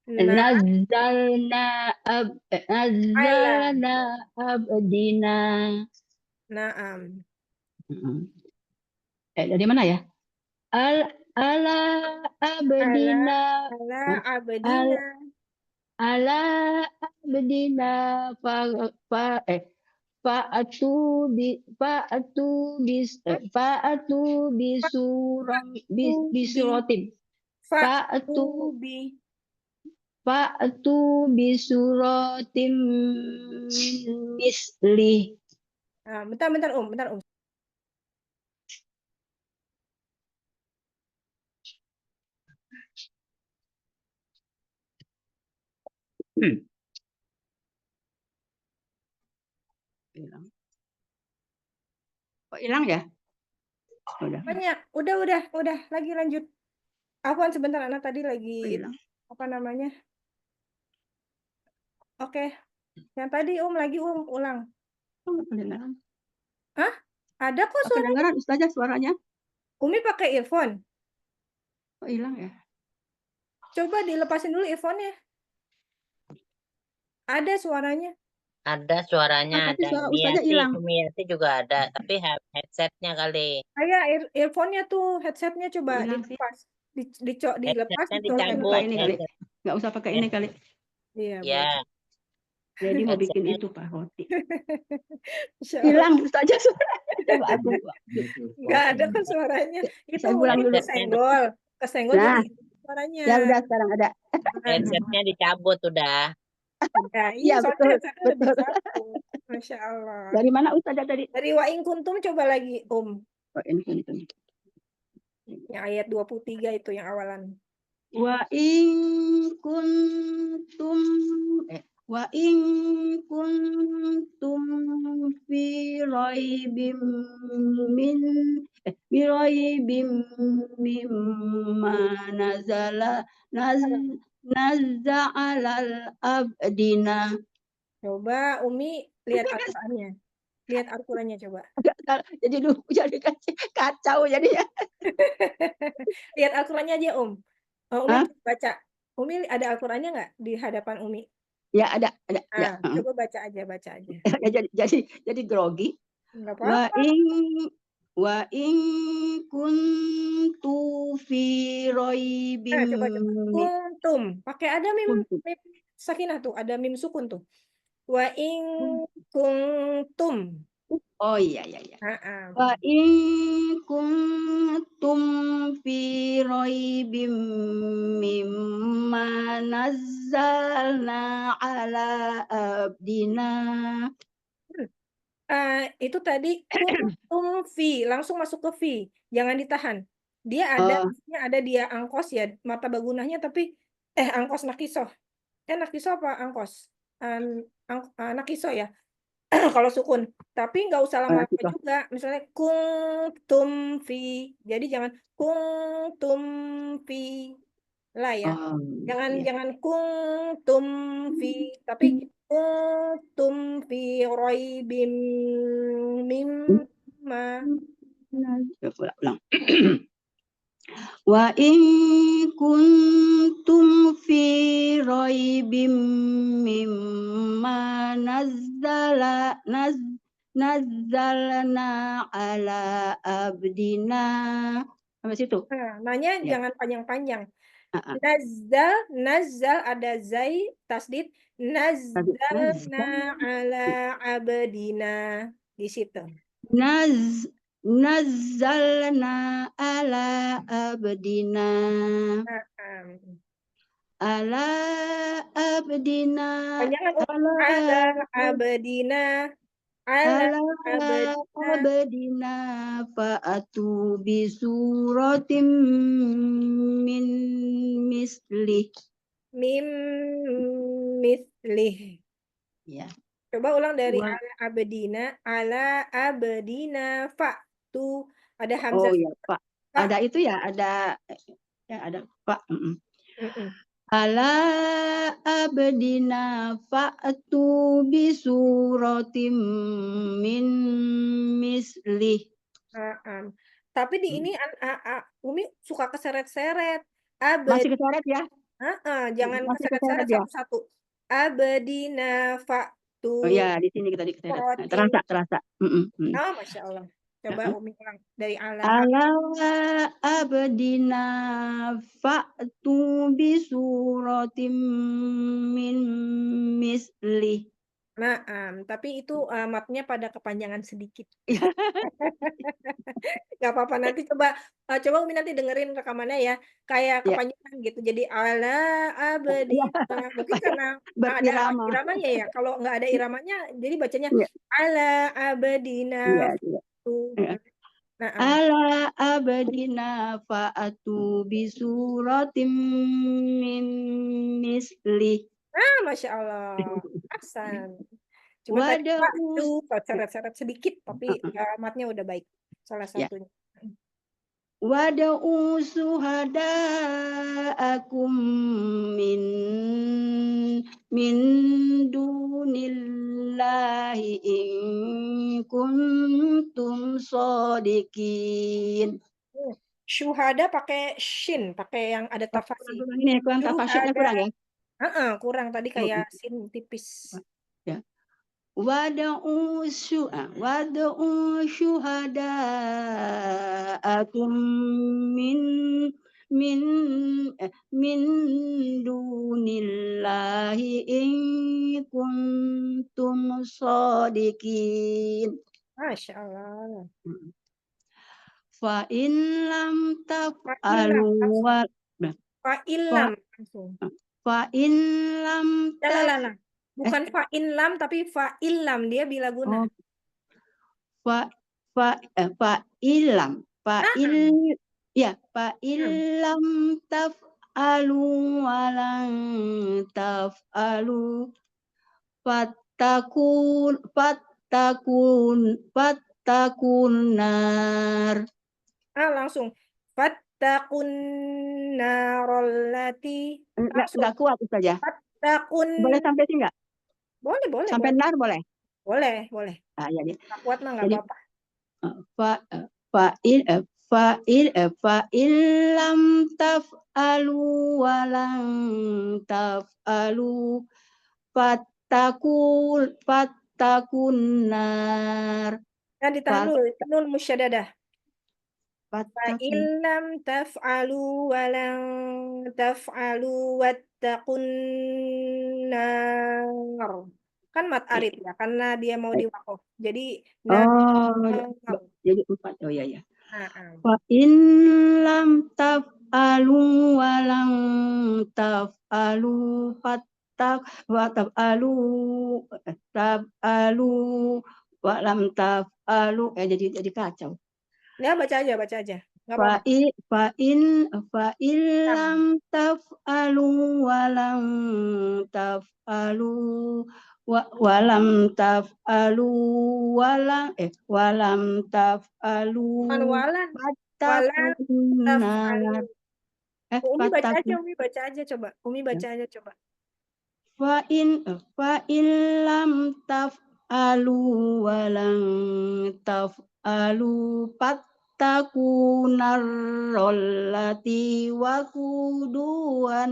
Nazzalna Ala. abdina. Naam. Dari mana ya? Ala Ala abdina abdina. ala abdina fa'atu bisuratin Fa'tubi. fa'atu bisuratin min misli. Bentar, bentar. Hilang. Kok hilang ya? Udah. Banyak. Udah. Lagi lanjut. Afwan sebentar, anak tadi lagi Hilang. apa namanya? Oke. Yang tadi lagi ulang. Kedengaran. Hah? Ada kok suaranya. Kedengaran Ustazah suaranya. Umi pakai earphone. Kok hilang ya? Coba dilepasin dulu earphone-nya. Ada suaranya. Ada suaranya, Tapi ada. suara Ustazah hilang. Sumiati juga ada, tapi headsetnya kali. Kayak earphone-nya tuh, headset-nya coba Hilang sih. dilepas. Dilepas, Headsetnya dicolokin dicabut. Pakai ini kali. headset. Nggak usah pakai ini kali. Iya, Ya, Jadi mau bikin headsetnya itu Pak Roti. Masya Allah. Hilang Ustazah suara. Coba aku. Nggak ada kan suaranya. Itu Saya ulang mungkin dulu. kesenggol Nah. jadi suaranya. Ya udah sekarang ada. headsetnya dicabut udah. Nah, Iya, soalnya betul, headset-nya udah betul. dicabut. Masya Allah. Dari mana Ustazah tadi? Dari wa in kuntum coba lagi, Oh, ini. Yang ayat 23 itu yang awalan. Wa in kuntum fi raibim mimma nazza'alal abdina. Coba Umi lihat Al-Qur'annya. Lihat Al-Qur'annya coba. Jadi jadi kacau jadinya. Lihat Al-Qur'annya aja, Umi baca. Umi ada Al-Qur'annya nggak di hadapan Umi? Ya ada. Coba baca aja. jadi grogi. Nggak apa-apa. Wa in kuntu fi raibim. Coba. Kuntum. Pakai ada mim sakinah tuh, ada mim sukun tuh. Wa in kuntum. Oh iya. Wa in kuntum fi raibim mimma nazzalna ala abdina. Itu tadi kuntum fi, langsung masuk ke fi, jangan ditahan. Dia ada dia angkos ya, mata bagunahnya tapi angkos nakisoh. Nakisoh apa angkos? Nakisoh ya. Kalau sukun, tapi nggak usah lama-lama juga. Misalnya kuntum fi, jadi jangan kuntum fi lah ya. Jangan kuntum fi, tapi kuntum fi raibim mimma. Ulang. Wa in kuntum fi raibim mimma nazzalna ala abdina. Sampai situ. Nanya jangan panjang-panjang. Nazzal ada zai tasdid, nazzalna ala abdina di situ. nazzalna ala abdina Na'am. ala abdina Panjangan ala ala abdina ala ala abdina abdina fa'atu bi suratim min mislih. mim mislih. Ya. Coba ulang dari Wa- ala abdina fa'tu. Ada hamzah Oh ya, Pak. fa. Ada itu ya, ada Pak. Mm-mm. Ala abdina fa'tu bi suratim min mislih. Na'am. Tapi di ini Umi suka keseret-seret. Masih Abad, keseret ya? jangan Masih keseret-seret keseret ya? satu-satu. Abadina Oh fa'tu ya, di sini kita diseret. rotim. Terasa. Oh, Masya Allah. Coba Umi ulang dari ala. Ala abdina fa'tu bi suratim min mislih. Tapi itu matnya pada kepanjangan sedikit. Gak apa-apa, nanti coba Umi nanti dengerin rekamannya ya, kayak Ya. kepanjangan gitu. Jadi ala abadina. Mungkin karena ada Berirama. iramanya ya. Kalau nggak ada iramanya, jadi bacanya Ya. ala abadina. Iya. Ya. Na'am. Ala abadina fa'atu bi suratim min mislih. Masya Allah. Hasan. Cuma tadi Wada'u seret-seret sedikit, tapi matnya udah baik. Salah Ya. satunya. Wada'u suhada'akum min dunillahi in kuntum shodiqin. Syuhada pakai shin, pakai yang ada tafasih. Ini kurang tafasirnya kurang ya? Kurang tadi kayak sin tipis. Ya. Wada'u syuhada'akum min dunillahi in kuntum shodiqin. Masya Allah. Fa in lam taf'alu Fa'ilam langsung. fa in lam Lah. Bukan fa'inlam tapi fa'ilam, dia bila guna. Fa'ilam taf'alu walang taf'alu fattakun nar. Langsung fattaqun narallati. Enggak kuat itu saja. Fattaqun. Boleh sampai sini enggak? Boleh. Sampai nar boleh? Boleh. Ya, Nggak kuat mah nggak apa-apa. Fa'il lam taf'alu walang taf'alu fattakun nar. Nah, ditahan dulu, nun musyaddadah. Fa'il lam taf'alu walang taf'alu wattaqun nar. Kan mat arid ya, karena dia mau diwaqaf. Jadi jadi 4. Oh ya. Nah. Fa in lam taf'alu walang taf'alu walam taf'alu jadi kacau. Ya, baca aja. Nggak apa-apa. Fa'in lam taf'alu walam taf'alu walam taf'alu fattakunnar. Umi baca aja coba. Fa'in lam taf'alu walam taf'alu fattakunar rollati wakuduan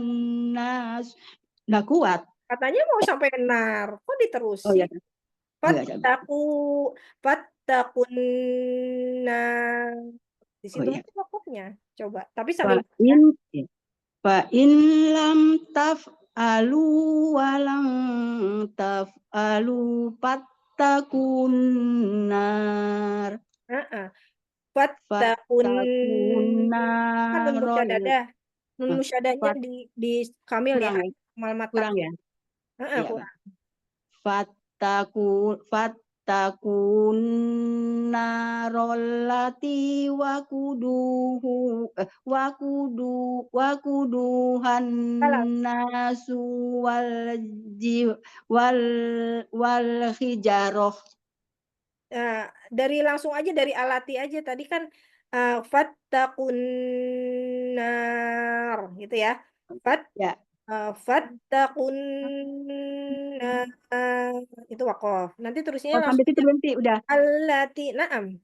nas. Nggak kuat. Katanya mau sampai nar, kok diterusin? Oh ya. Fattakun nar. Di situ aja wakafnya. Coba. Tapi sambil Fa'in lam taf'alu walam taf'alu fattakun nar. Fattakun. Fattakunna Kan nun rol musyadah. Nun musyadahnya fat di kamil ya. kurang ya? Mal Kurang mataku. ya? Heeh, Iya, Pak. kurang. Fattakunna rollati wakuduhan Salah. nasu wal wal hijaroh. Nah, dari langsung aja dari alati aja tadi kan fattakun nar gitu ya. Fat Ya. fattakun nar itu wakof. Nanti terusnya Oh, sampai langsung situ aja berhenti udah. allati naam.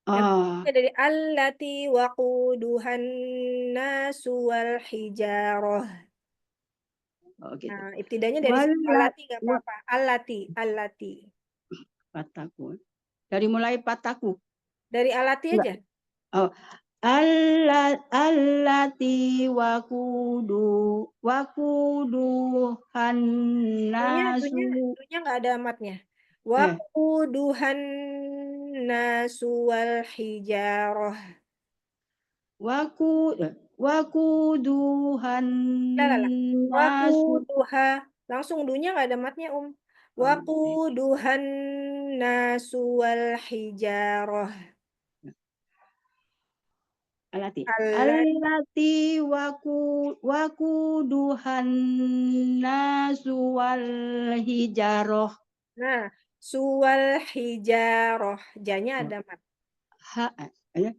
Nanti Oh, dari allati waquduhan nasu wal hijarah. oh gitu. Nah, ibtidanya dari situ Walat alati nggak wa apa-apa. Alati. pataku. Dari mulai pataku. Dari alati Enggak. aja. Oh, allati wakuduhan nasu Dunya nggak ada amatnya. eh Waquduhan nasu wal hijarah. waku wakuduhan Lah. nasu. Waquduha. Langsung dunya nggak ada matnya, Oh, Waquduhan nasu wal hijarah. Allah. allati wakuduhan nasu wal hijaroh. Nah, suwal hijarah. Janya Oh, ada mat. ha ya.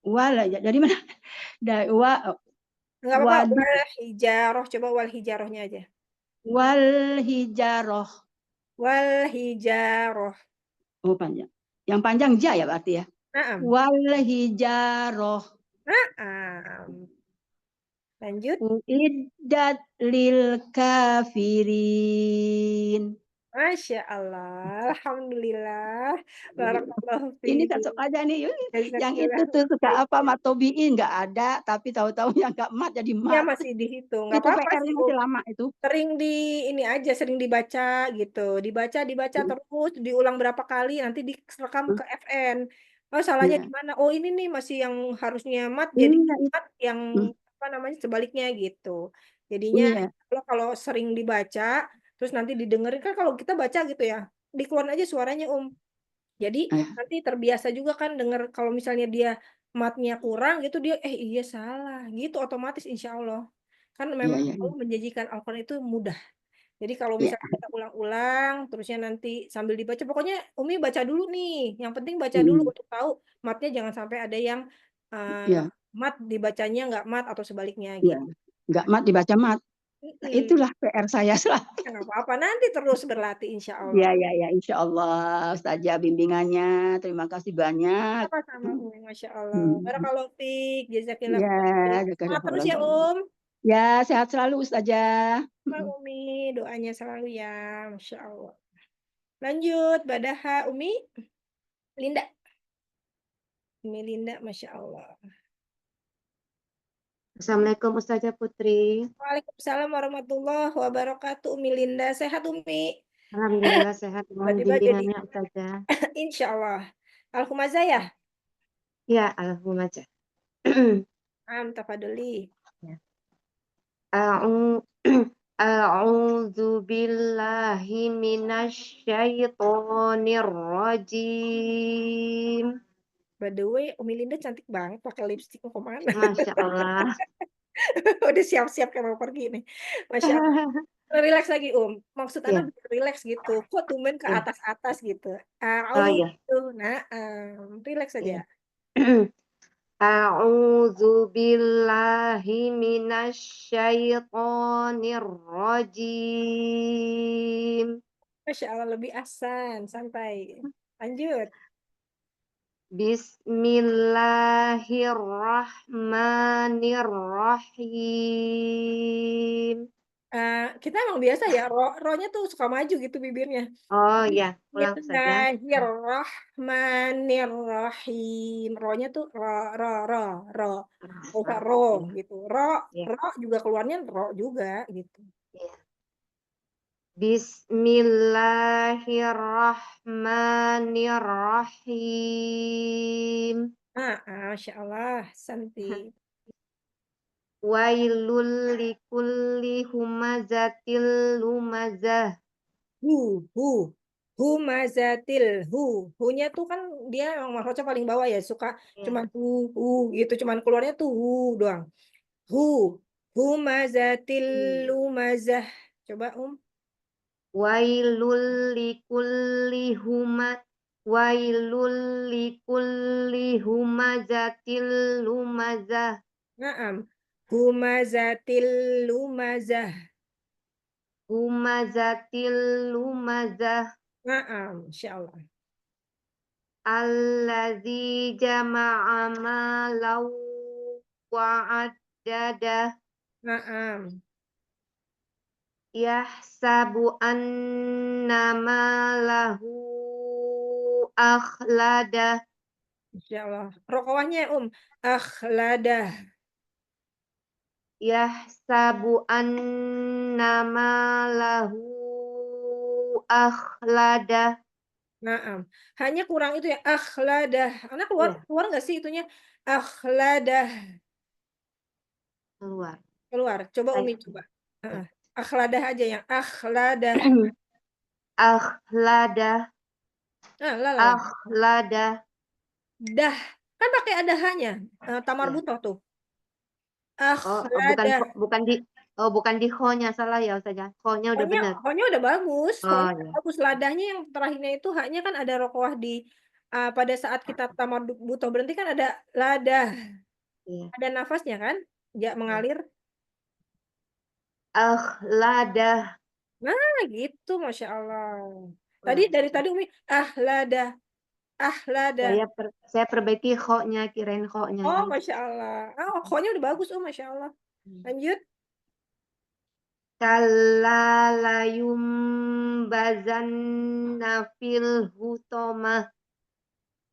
Wala ya, dari mana? Dari Nggak apa-apa. wadu Wal hijarah. Coba wal hijarahnya aja. wal hijaroh. Wal hijarah. Oh, panjang. Yang panjang ja ya berarti ya. Naam. Wal hijaroh Naam. Lanjut. uiddat lil kafirin. Masya Allah. Alhamdulillah. Barakallahu Ini fiik. cocok aja nih. Yang itu Jazakallah tuh suka apa khairan. matobiin nggak ada, tapi tahu-tahu yang nggak mat jadi Ya mat. masih dihitung. Nggak Itu apa-apa PR-nya sih, masih lama itu. Sering di ini aja, sering dibaca gitu. Dibaca terus, diulang berapa kali, nanti direkam ke FN. Oh, salahnya di Iya, mana? Oh, ini nih masih yang harusnya mat, jadi iya, mat yang itu. apa namanya sebaliknya gitu. Jadinya Iya, kalau sering dibaca, terus nanti didengerin kan kalau kita baca gitu ya, dikeluarin aja suaranya Jadi iya, nanti terbiasa juga kan denger kalau misalnya dia matnya kurang gitu dia iya salah gitu otomatis insya Allah. Kan iya, memang iya, Allah iya. menjanjikan Al-Quran itu mudah. Jadi kalau Iya, misalnya kita ulang-ulang, terusnya nanti sambil dibaca, pokoknya Umi baca dulu nih. Yang penting baca dulu mm, untuk tahu matnya jangan sampai ada yang iya, mat dibacanya nggak mat atau sebaliknya iya. gitu. Nggak Nah, mat dibaca mat. Nah, mm-mm. itulah PR saya selalu. Nggak apa-apa nanti terus berlatih insya Iya, Allah. iya, iya, insya Allah. Ustazah bimbingannya. Terima kasih banyak. Sama-sama Umi, Masya Allah. Hmm. Barakallahu fiik, jazakillah Ya, khair. Semangat terus jazakallah ya khairan. Ya, sehat selalu Ustazah. Sama Umi, doanya selalu ya, Masya Allah. Lanjut, Badaha Umi, Linda. Umi Linda, Masya Allah. Assalamualaikum Ustazah Putri. Waalaikumsalam warahmatullahi wabarakatuh. Umi Linda, sehat Umi? Alhamdulillah sehat. Mohon Tiba-tiba jadi, bimbingannya Ustazah. insya Allah. Al-Humazah ya? Ya, alhamdulillah. Tafaduli. Ya. A'u- A'udzu billahi minasyaitonir rajim. By the way, Umi Linda cantik banget pakai lipstik mau kemana? Masya Allah. Udah siap-siap kayak mau pergi nih. Masya Allah. Relax lagi, Maksud anak Ya, biar relax gitu. Kok tumben ke ya. atas-atas gitu. Oh ya, Nah, relax aja. ya. A'udzu billahi minasyaitonir rajim. Masya Allah, lebih asan, santai. Lanjut. Bismillahirrahmanirrahim. Kita emang biasa ya, ro-nya tuh suka maju gitu bibirnya. Oh ya, ulang saja. Bismillahirrahmanirrahim. Ro-nya tuh ro. Nggak usah ro Ya, gitu. ya, Ro juga keluarnya ro juga gitu. ya. Bismillahirrahmanirrahim. Masya Allah, Santi. Wailul likulli humazatil lumazah. Hu. Humazatil. Hu-nya tuh kan dia emang makrotnya paling bawah ya, suka Ya. cuman hu gitu, cuman keluarnya tuh hu doang. Hu. Humazatil lumazah. Coba, Wailul likulli huma Wailul likulli humazatil lumazah. Naam. Humazatil lumazah. Humazatil lumazah. Naam, Insya Allah. Allazi jama'a malau wa'addadah. Naam. Yahsabu anna malahu akhladah. Insya Allah. Rokawahnya, Akhladah. Yahsabu anna malahu akhladah. Naam. Hanya kurang itu ya, akhladah. Karena keluar Ya, keluar nggak sih itunya? Akhladah. keluar. Keluar. Coba Umi Baik. coba. Heeh. Akhladah aja yang akhladah. Akhladah. Lah. Akhladah. Dah. Kan pakai ada hanya. Tamar Ya. butoh tuh. Oh, Akhladah. bukan di kho-nya salah ya Ustazah. Kho-nya udah Pokoknya benar. pokoknya udah bagus. Oh, Pokoknya udah ya. bagus. Ladahnya yang terakhirnya itu haknya kan ada rokowah di pada saat kita tamar butoh berhenti kan ada ladah. Iya. Ada nafasnya kan? Ya mengalir. Akhladah. Nah, gitu, Masya Allah. Wah, Dari tadi Umi, ahlada. saya perbaiki kho-nya, kirain kho-nya Oh, kan. Masya Allah. Oh, pokoknya udah bagus, Masya Allah. Lanjut. Kalla layumbazanna fil hutomah.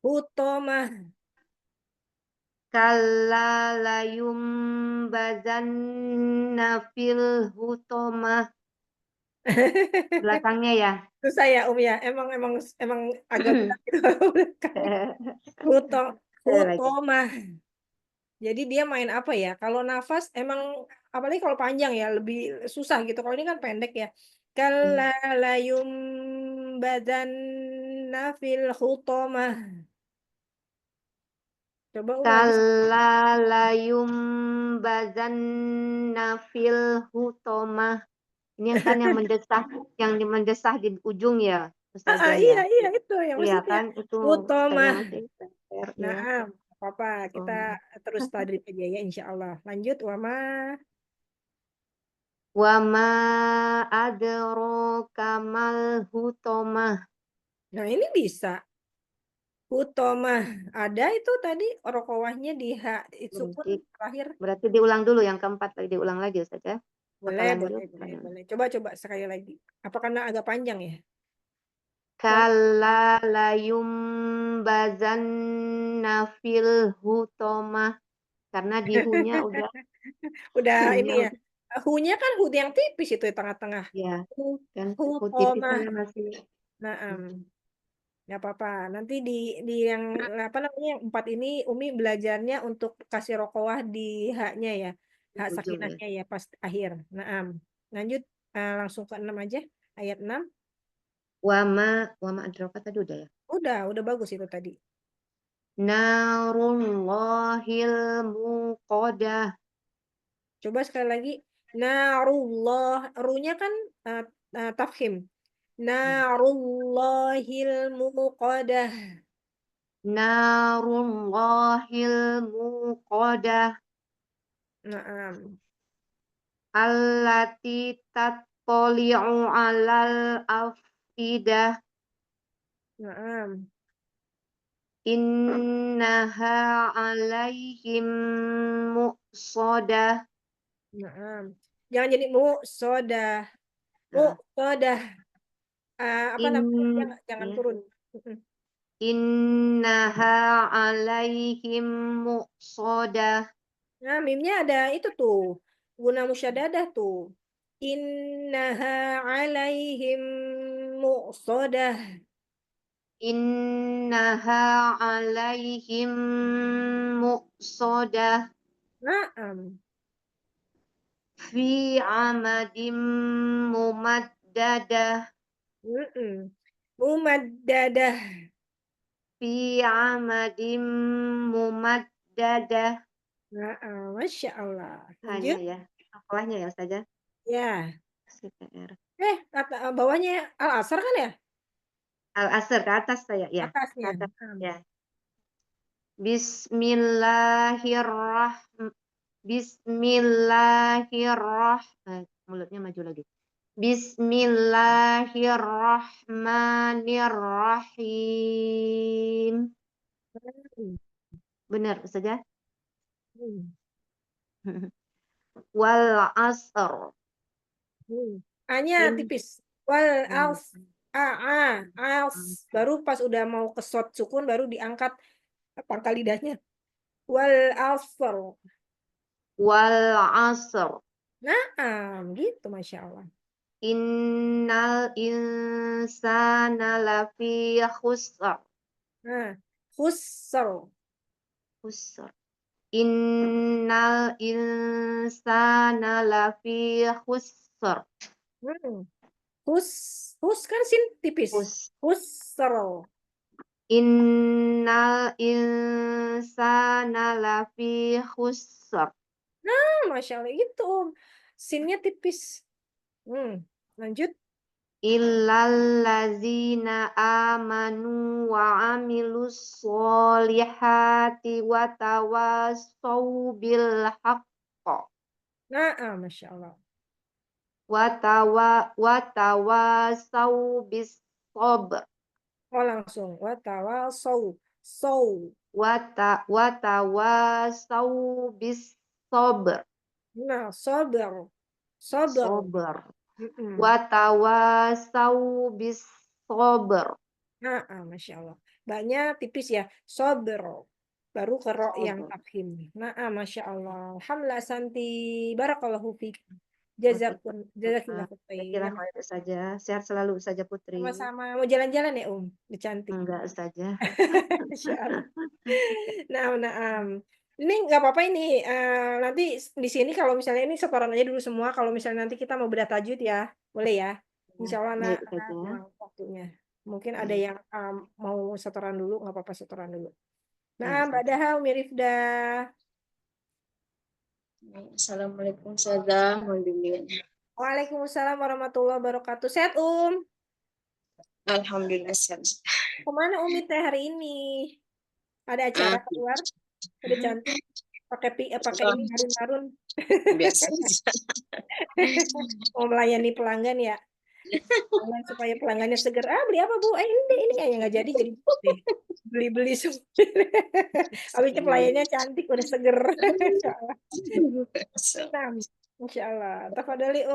Hutomah. Kalla layumbazanna fil hutomah. Belakangnya ya. Susah ya, ya. Emang agak berat gitu. Lagi. Hutomah. Jadi dia main apa ya? Kalau nafas emang apalagi kalau panjang ya lebih susah gitu. Kalau ini kan pendek ya. Kalla layum badan nafil hutomah. Coba lagi. Kalla layumbazanna fil hutomah. Ini kan yang mendesah di ujung ya, Ustazah ya. Iya itu yang Iya maksudnya. kan itu Hutomah. sekalian aja ya. Nah, apa kita terus tadrib aja ya insya Allah. Lanjut wama. Wa ma adraka mal hutomah. Nah ini bisa. Hutomah. Ada itu tadi rokowahnya di sukun terakhir. Berarti diulang dulu yang keempat lagi, diulang lagi Ustaz ya. Boleh. Coba sekali lagi. Apa karena agak panjang ya? Kalla layumbazanna fil hutomah. Karena di hu-nya udah Ini ya. Hu-nya kan hu yang tipis itu di tengah-tengah. ya kan Hutomah. tipisnya masih. Nah, nggak apa-apa. Nanti di yang apa namanya yang 4 ini Umi belajarnya untuk kasih rokowah di haknya ya, hak Ujung ya. sakinahnya ya pas akhir. Naam. Lanjut langsung ke 6 aja, ayat 6. Wama adraka tadi udah ya. Udah bagus itu tadi. Narullahil muqadah. Coba sekali lagi. Narullah, runya kan tafkhim. Narullahil muqadah. Narullahil muqadah. Naam. Allati tattali'u 'alal afidah. Naam. Innaha 'alaihim muqsadah. Naam. Jangan jadi muqsadah. Muqsadah. Apa namanya? Jangan turun. Innaha 'alaihim muqsadah. Nah, mimnya ada itu tuh. Guna musyadadah tuh. Innaha alaihim muqsadah. Innaha innaha alaihim muqsadah Naam. fi amadim mumaddadah Mumaddadah. fi amadim mumaddadah. Naam. Masya Allah. Hanya Lanjut. ya, bawahnya ya Ustazah. Ya. CPR. Bawahnya Al-Asr kan ya? Al-Asr ke atas saya ya. Ke Atasnya. atas Naam. ya. Bismillahirrahmanirrahim. Mulutnya maju lagi. Bismillahirrahmanirrahim. Benar Ustazah? Hmm. Wal asr. A-nya In tipis. Wal als. Als. Baru pas udah mau ke shot sukun baru diangkat pangkal lidahnya. Wal asr. wal asr. Naam, gitu Masya Allah. Innal insana lafi khusr. Nah, khusr. Khusr. Innal insana lafi khusr. Hus kan sin tipis. Khus. Khusr. Innal insana lafi khusr. Masya Allah itu sinnya tipis. Lanjut. Illal ladzina amanu wa amilus solihati wa tawassaw bil haqq Nah, Masya Allah. wa tawassaw bis sabr Oh langsung. Watawasau. Sau. wa tawassaw bis sabr Nah, sabar. Sabar. sabr wa tawassaw bis sabr Nah, Masya Allah. Banyak tipis ya. Sabar. Baru ke ro yang sabr. tafkhim. Nah, Masya Allah. Alhamdulillah Santi. Barakallahu fiik. Saya Jazakillahu kira khair. itu saja. Sehat selalu saja Putri. Sama-sama. Mau jalan-jalan ya, Udah cantik. Enggak saja. Masya Allah. Nah. Ini nggak apa-apa ini. Nanti di sini kalau misalnya ini setoran aja dulu semua. Kalau misalnya nanti kita mau bedah tajwid ya, boleh ya. Insya Allah Baik nah, saja. waktunya. Mungkin ada yang mau setoran dulu, nggak apa-apa setoran dulu. Nah, Baik Mbak saja. Daha, Umi Rifda. Assalamualaikum Ustazah. Waalaikumsalam warahmatullahi wabarakatuh. Sehat, Alhamdulillah sehat. Kemana Umi teh hari ini? Ada acara keluar? Udah cantik. Pakai ini marun-marun. Biasa. Mau melayani pelanggan ya. Supaya pelanggannya seger. Beli apa Bu? Ini kayaknya nggak jadi deh. Beli semua. Habisnya pelayannya cantik, udah seger. Nah, Insya Allah. Tafadhali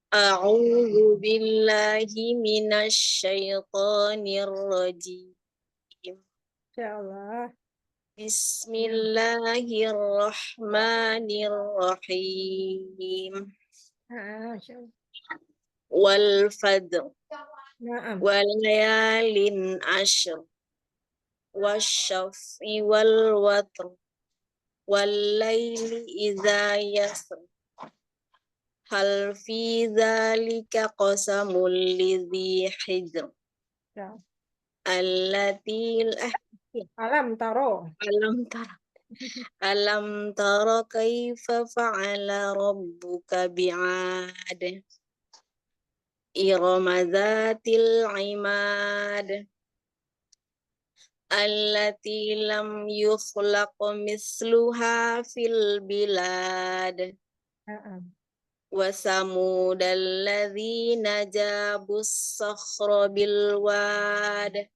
A'udzu billahi minasy syaithanir rajim. Insya Allah. Bismillahirrahmanirrahim. Insya Allah. Wal fajr Naam. wal layalin ashr wasyaf'i wal watr wal laili idza yasr. Hal fi dzalika qasamul lidzi hijr. Ya. Alam tara kaifa fa'ala rabbuka bi'ad. Irama dzatil imad. Allati lam yukhlaq misluha fil bilad. Wa samudal ladzina jabus sakhra bil wad.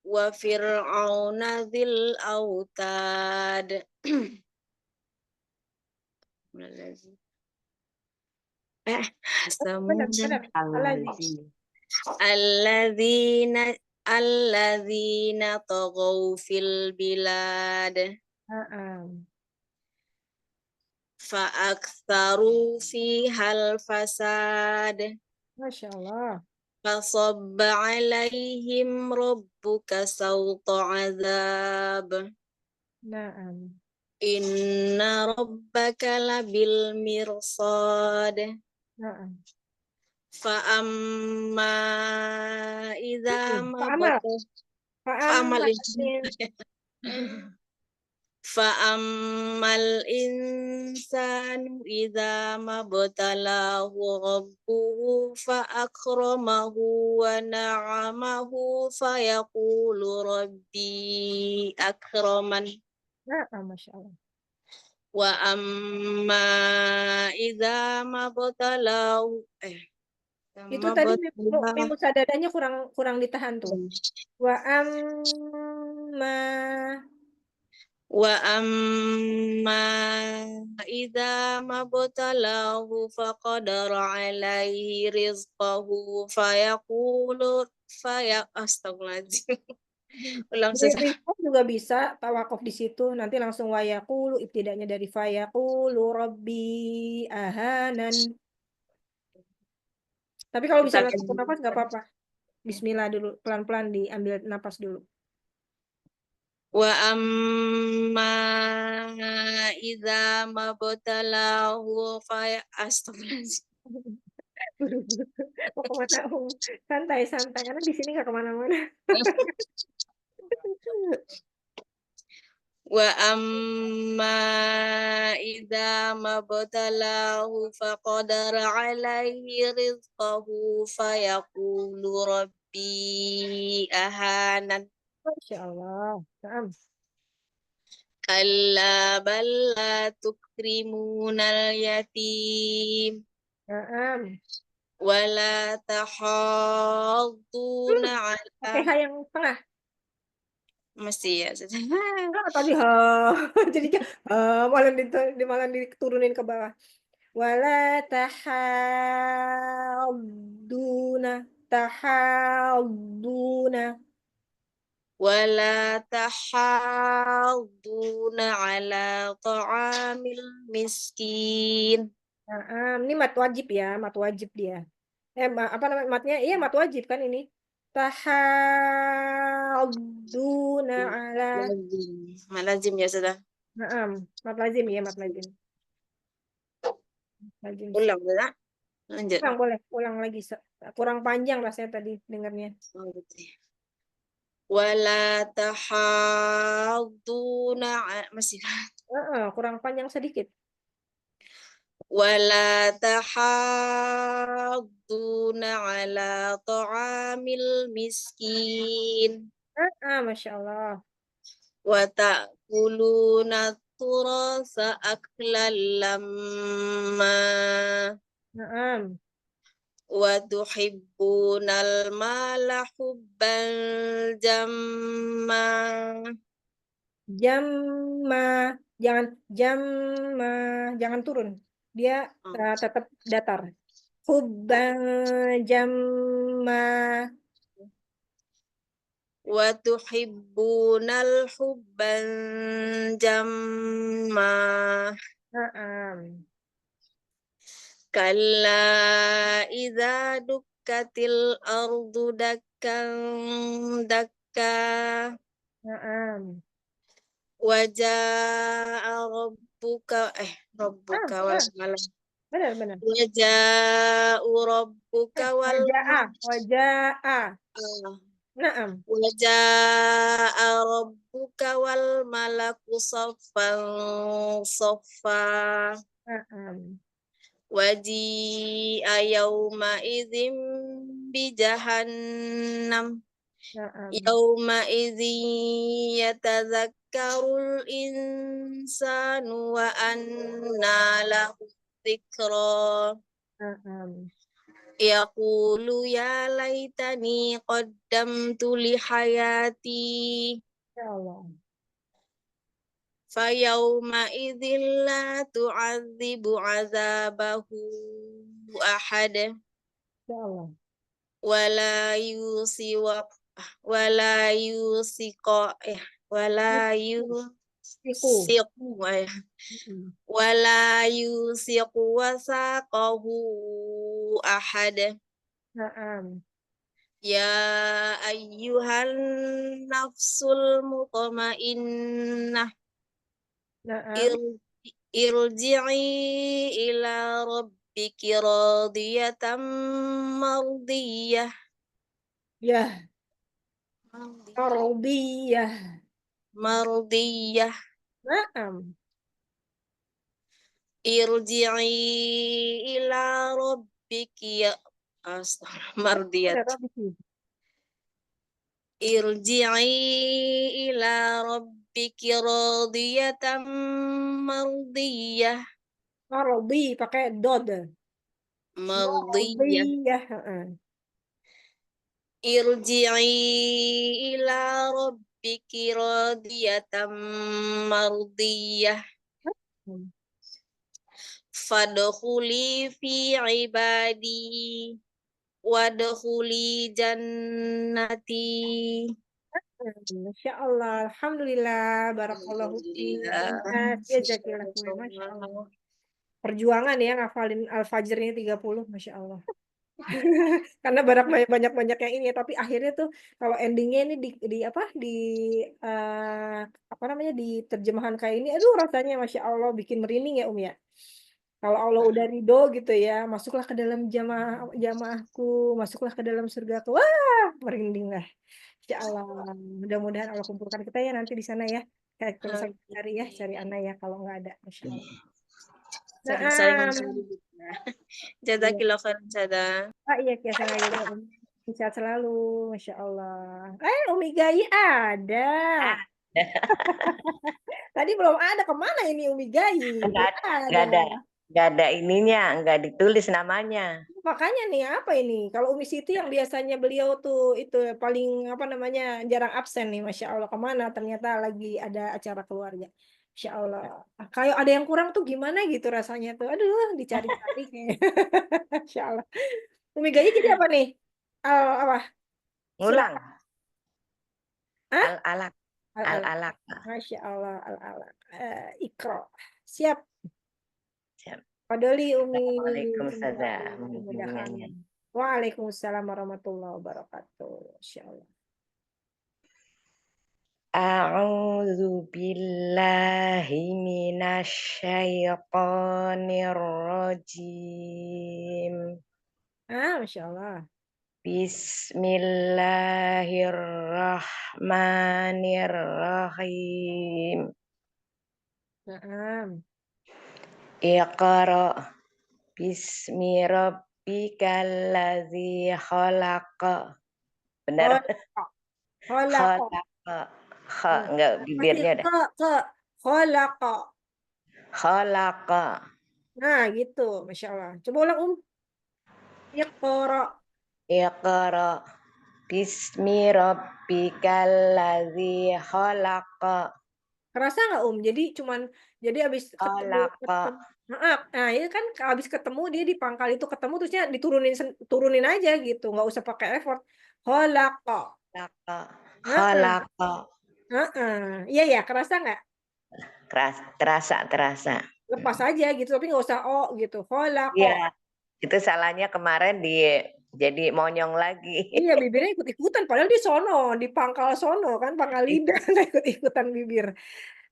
Wa fir'auna dzil autad. Benar. Alladzina taghaw fil bilad. Fa'aktsaru fihal fasad. Masya Allah. فصب عليهم ربك سوط عذاب Na'am. إن ربك لبالمرصاد Na'am. فأما إذا ما Fa'amal. بطش Fa'amal فأما فأما الإنسان إذا ما ابتلاه ربه فأكرمه ونعمه فيقول ربي أكرمن Na'am, Masya Allah. وأما إذا ما ابتلاه Itu ما tadi ابتلاه mimu sadadanya kurang ditahan tuh. Wa amma وأما إذا ما ابتلاه فقدر عليه رزقه Astagfirullahaladzim. Ulang susah. Rizqo juga bisa tawakuf di situ. Nanti langsung wayaqulu, ibtidanya dari fayaqulu rabbi ahanan. Tapi kalau bisa langsung nafas nggak apa-apa. Bismillah dulu, pelan-pelan diambil napas dulu. Wa amma idza mabtalahu astagfirullahaladzim. Buru-buru. Mau kemana? Santai-santai, karena di sini nggak kemana-mana. Wa amma idza mabtalahu faqadara alaihi rizqahu fayaqulu rabbi ahanan Masya Allah. Naam. kalla bal la tukrimunal yatim Naam. wala tahadduna Pakai ala ha yang tengah. mesti ya. Tadi ha. Jadi malah diturunin ke bawah. Wala tahadduna wala tahadduna ala ta'amil miskin. ini mat wajib ya, mat wajib dia. Apa namanya matnya? Iya, mat wajib kan ini. Tahadduna ala. Lazim ya sudah. Mat lazim ya, mat lazim. Lazim. Ulang sudah. Lanjut. Boleh, ulang lagi. Kurang panjang rasanya tadi dengarnya. Oh, gitu ya. Wala tahadduna masih Kurang panjang sedikit. wala tahadduna ala ta'amil miskin Masya Allah. wa ta'kuluna turasa aklan lamma Naam. wa tuhibbunal mala hubban jamma jangan turun. Dia tetap datar. Hubban jamma. wa tuhibbunal hubban jamma Naam. kalla idza dukkatil ardu dakkan dakka Naam. wajaa rabbuka wal malam Benar. waja'u rabbuka wal Wajaa. Naam. waja'a rabbuka wal malaku saffan saffa Naam. waji'a yawma idzin bi jahannam Naam. yawma idzin yatadzakkarul insanu wa anna lahu dzikra Naam. yaqulu ya laitani qaddamtu li hayati Ya Allah. fayawma idzin la tu'adzibu 'adzabahu ahad Ya Allah. wala yusiqu wala yusiqu wasaqahu ahad Naam. Ya ayyuhan nafsul mutmainnah Naam. irji'i ila rabbiki radiyatan mardiyah. Ya, Arbiyah. Mardiyah. Naam. Irji'i ila rabbiki ya mardiyat. Ada Rabbiki. Irji'i ila rabbiki radiyatan mardiyah. Mardi pakai dod. Mardiyah. Mardiyah. Heeh. Irji'i ila rabbiki radiyatan mardiyah. Fadkhuli fi ibadi wadkhuli jannati. Masya Allah, Alhamdulillah, Barakallahu fiik. Alhamdulillah. Jazakillah khair, Masya Allah. Perjuangan ya ngafalin Al-Fajr ini 30, Masya Allah. Karena banyak-banyak yang ini ya, tapi akhirnya tuh kalau endingnya ini di apa, apa namanya, di terjemahan kayak ini, aduh rasanya Masya Allah bikin merinding ya, ya. Kalau Allah udah ridho gitu ya, masuklah ke dalam jamaahku, masuklah ke dalam surgaku. Wah, merinding lah. Insya Allah. Mudah-mudahan Allah kumpulkan kita ya nanti di sana ya. Kayak terus cari anak ya kalau nggak ada. Masya Allah. Saling Nah, mencari. Jazakillah khairan sada. iya kiasan lagi dong. Sehat selalu, Masya Allah. Umi Gai ada. Tadi belum ada, kemana ini Umi Gai? Nggak ada ininya, nggak ditulis namanya. Makanya nih apa ini? Kalau Umi Siti yang biasanya beliau tuh itu paling apa namanya jarang absen nih, Masya Allah. Kemana? Ternyata lagi ada acara keluarga. Masya Allah. Kayak ada yang kurang tuh gimana gitu rasanya tuh. Aduh, dicari-cari kayaknya. Masya Allah. Umi Gai jadi apa nih? Apa? Ngulang. Hah? Al-alaq. Al-alaq. Masya Allah, al-alaq. Iqra. Siap. Siap. Pak Doli, Umi. Waalaikumsalam. Waalaikumsalam warahmatullahi wabarakatuh. Masya Allah. A'udzu billahi minasyaitonir rajim. Masya Allah. Bismillahirrahmanirrahim. Naam. Iqra bismi rabbikal ladzi khalaq. Benar? Khalaq. Enggak, bibirnya ada. Khalaq. Khalaq. Nah, gitu. Masya Allah. Coba ulang, Iqra. Iqra bismi rabbikal ladzi khalaq. Kerasa nggak, jadi habis ketemu. Nah, ini kan habis ketemu dia di pangkal itu ketemu terusnya turunin aja gitu, nggak usah pakai effort. Khalaqa. Iya ya, kerasa nggak? Terasa. Lepas aja gitu, tapi nggak usah gitu. Khalaqa. Iya, itu salahnya kemarin jadi monyong lagi. Iya, bibirnya ikut-ikutan, padahal di sono, di pangkal sono kan, pangkal lidah nggak ikut-ikutan bibir.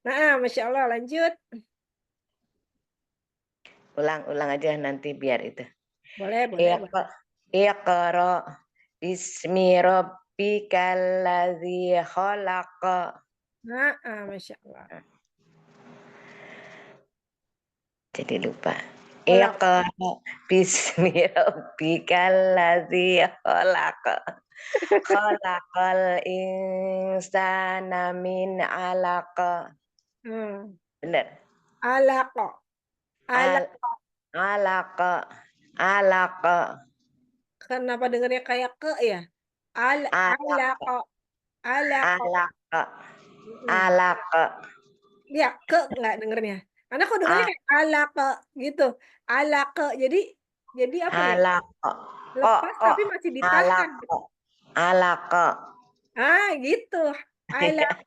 Nah, Masya Allah, lanjut. Ulang aja nanti biar itu. Boleh. Iqra bismi rabbikal ladzi khalaq. Nah, Masya Allah. Jadi lupa. Iqra bismi rabbikal ladzi khalaq. Khalaqal insana min 'alaq. Benar. Alaq. Kenapa dengarnya kayak ke ya? Alaq. Ya, ke nggak dengernya. Karena aku dengernya kayak alaq gitu. Alaq. Jadi apa ya? Lepas tapi masih ditahan. Alaq. Gitu. Alaq.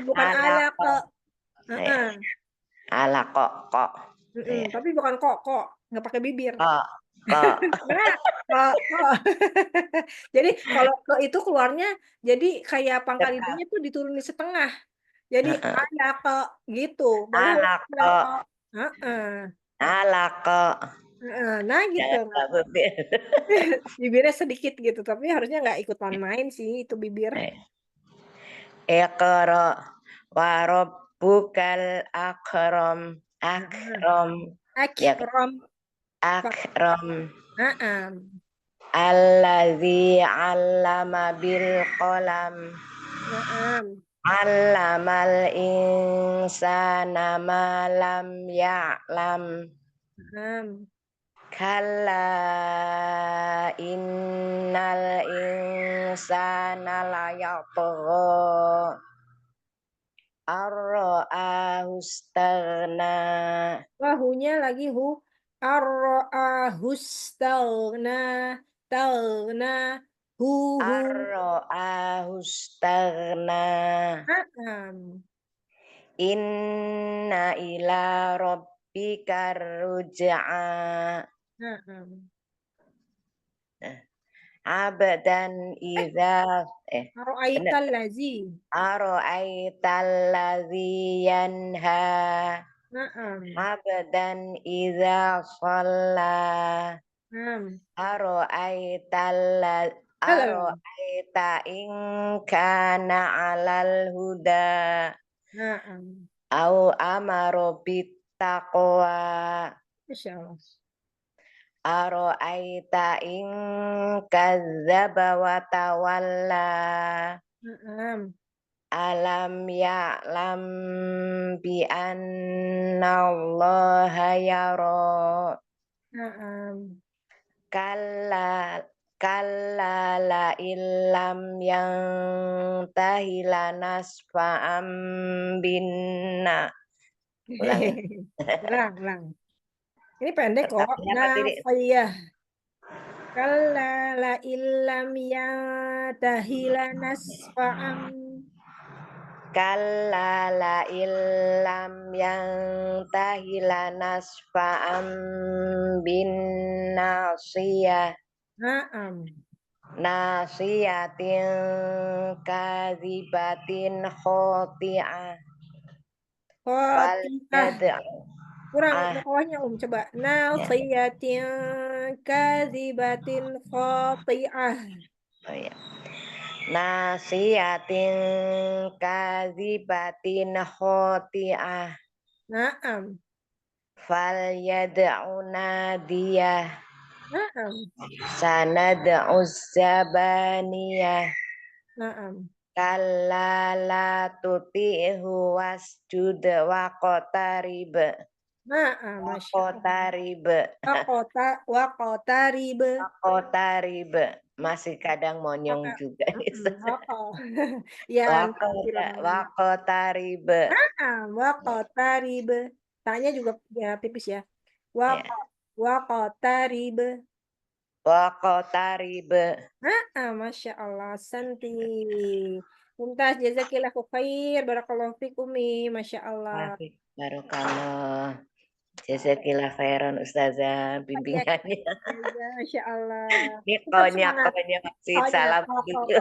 Bukan alaq. Alaq kok. Tapi bukan kok nggak pakai bibir. Kok. Nah, kok. Jadi kalau ke itu keluarnya jadi kayak pangkal Cekal. intinya tuh diturunin setengah. Jadi Heeh. ada kok gitu. Baru Alah ada kok. kok. Heeh. Alah kok. Heeh. Nah gitu. Jangan Mbak Bibir. Bibirnya sedikit gitu, tapi harusnya nggak ikutan main sih itu bibir. Iqra wa rabbukal akram. Heeh. Akram. Ya kan? Akram. Akram. Heeh. Allazi 'allama bil qalam. Heeh. 'Allamal insana ma lam ya'lam. Heeh. Kalla innal insana layatgha ar-ra'ahu istaghna. Wah, hunya lagi hu. Ar-ra'ahustagna. Tagna. Hu. Ar-ra'ahu istaghna. Heeh. Inna ila rabbika ruj'a. Heeh. Abdan idza bener. Ara'aital lazi. Ara'aital ladzi yanha. Heeh. Abdan idza shalla. Heeh. Ara'aital Halo. Ara'aita in kana 'alal huda Heeh. au amaro bittaqwa. Masya Allah. Ara'aita in kadzdzaba wa tawalla. Heeh. Alam ya'lam bi annallaha yara. Heeh. Kalla la illam yantahi lanasfa'am binna. Ulang ya. Ulang. Ini pendek kok. Pertamanya apa tadi? Nafiyah. Kalla la illam yantahi lanasfa'am. Kalla la illam yantahi lanasfa'am bin nasiyah. Naam. Nasiyatin kadzibatin khoti'ah. Fal Khotiyah. Kurang bawahnya coba. Nafiyatin kadzibatin khoti'ah. Oh ya. Nasiyatin kadzibatin khoti'ah. Naam. Fal yad'u nadiyah. Naam. Sanad'u zabaniyah. Naam. Kalla la tuti'hu wasjud waqtarib. Naam. Masya Allah. Waqtarib. Waqtarib. Masih kadang monyong juga nih. Ya, Waqtarib. waqtarib. Tanya juga ya tipis ya. Ya. Waqtarib. Waqtarib. Masya Allah, Santi. Mumtaz, jazakillahu khair. Barakallahu fikum, Masya Allah. Barakallah. Jazakillah khairan Ustazah bimbingannya. Masya Allah. Ini Tetap konya semangat. masih Koknya, salam kok. dulu.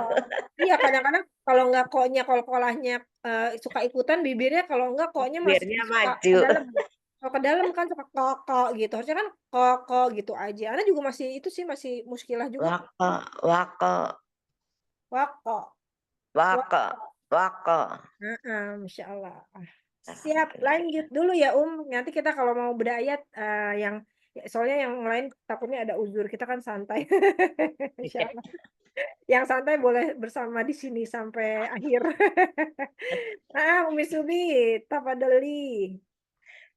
Iya, kadang-kadang kalau nggak koknya, kol-kolahnya suka ikutan bibirnya, kalau nggak koknya masih Bibirnya suka maju. ke dalam. Kalau ke dalam kan suka kok gitu. Harusnya kan kok gitu aja. Ana juga masih itu sih masih muskilah juga. Wako. Masya Allah. Siap, lanjut dulu ya Nanti kita kalau mau berayat soalnya yang lain takutnya ada uzur. Kita kan santai. Insya Allah. Yang santai boleh bersama di sini sampai akhir. Umi Subi, tafadhali.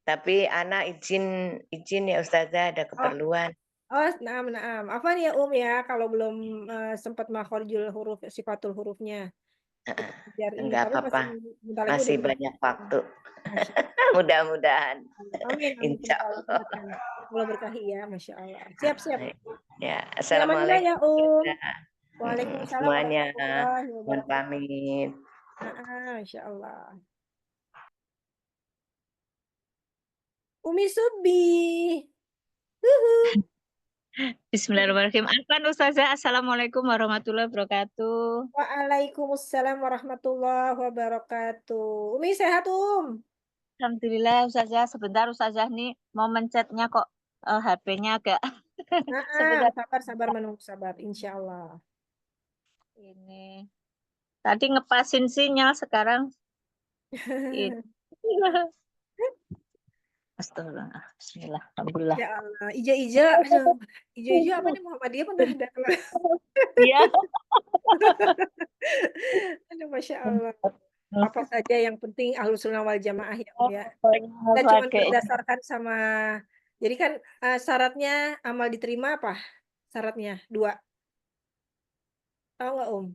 Tapi anak izin ya Ustazah, ada keperluan. Naam. Apa nih ya ya kalau belum sempat makhorijul huruf, sifatul hurufnya. Enggak apa-apa. Masih banyak waktu. Mudah-mudahan. Amin. Insya Allah. Allah berkahi ya, Masya Allah. Siap. Ya, assalamualaikum. Ya, Waalaikumsalam. Semuanya. Mohon pamit. Masya Allah. Umi Subi. Bismillahirrahmanirrahim. Afwan Ustazah, Assalamualaikum warahmatullahi wabarakatuh. Waalaikumsalam warahmatullahi wabarakatuh. Umi sehat, Alhamdulillah Ustazah, sebentar Ustazah nih mau mencetnya kok HP-nya agak sebentar Sabar menunggu sabar, insya Allah. ini. Tadi ngepasin sinyal sekarang ini. Astagfirullah. Bismillah. Alhamdulillah. Ya Allah, aduh. Ijo apa nih Muhammadiyah pun udah keluar. Iya. Aduh, Masya Allah. Apa saja yang penting Ahlussunnah wal Jamaah ya, Om ya. Pokoknya Kita cuma pakai berdasarkan sama, jadi kan syaratnya amal diterima apa? Syaratnya 2. Tahu nggak, Om?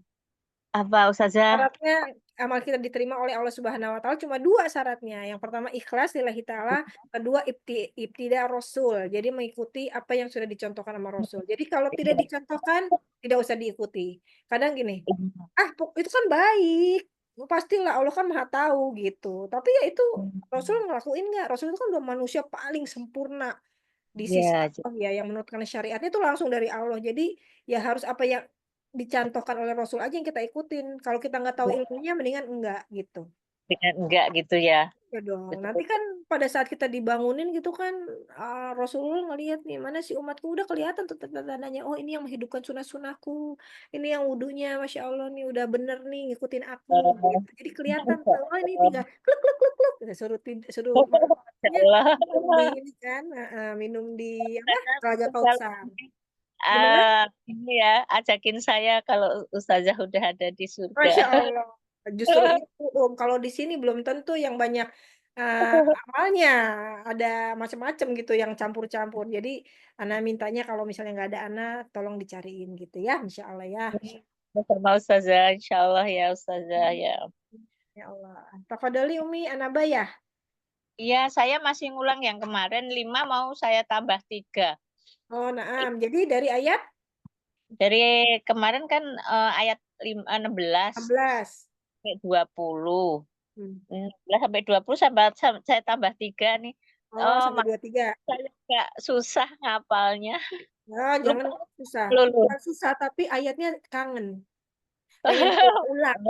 apa Ustazah? Syaratnya amal kita diterima oleh Allah Subhanahu wa taala cuma 2 syaratnya. Yang pertama ikhlas lillahi taala, kedua ibtida Rasul. Jadi mengikuti apa yang sudah dicontohkan sama Rasul. Jadi kalau tidak dicontohkan tidak usah diikuti. Kadang gini, itu kan baik. Pastilah Allah kan Maha tahu gitu. Tapi ya itu Rasul ngelakuin nggak? Rasul itu kan udah manusia paling sempurna di sisi Iya, Allah ya, yang menurutkan syariatnya itu langsung dari Allah. Jadi ya harus apa yang dicantohkan oleh Rasul aja yang kita ikutin. Kalau kita nggak tahu ilmunya, mendingan enggak gitu. dengan enggak gitu ya. Ya dong. Betul. Nanti kan pada saat kita dibangunin gitu kan, Rasulullah ngelihat nih mana si umatku udah kelihatan tuh tanda-tandanya. Oh ini yang menghidupkan sunah-sunahku. Ini yang wudunya, masya Allah nih udah bener nih ngikutin aku. Gitu. Jadi kelihatan tuh. Oh ini tinggal kluk kluk kluk kluk. Kita suruh Ya Allah. minum di ini kan, minum di apa? Telaga Kautsar. Gimana? Ini ya, ajakin saya kalau Ustazah udah ada di surga. Masya Allah. Justru itu, kalau di sini belum tentu yang banyak amalnya, ada macam-macam gitu yang campur-campur. Jadi Ana mintanya kalau misalnya nggak ada Ana, tolong dicariin gitu ya, Insya Allah ya. Sama Ustazah, insya Allah ya Ustazah ya. Ya Allah. Tafadholi Umi Anaba ya. Iya, saya masih ngulang yang kemarin 5 mau saya tambah 3. Oh, naam. Jadi dari ayat Dari kemarin kan ayat 16 16. sampai 20. Hmm. 16 sampai 20 saya tambah 3 nih. Oh, sampai 23. Saya agak susah ngapalnya. Oh, jangan susah. Lulu. Bukan susah, tapi ayatnya kangen. Pengen ulang.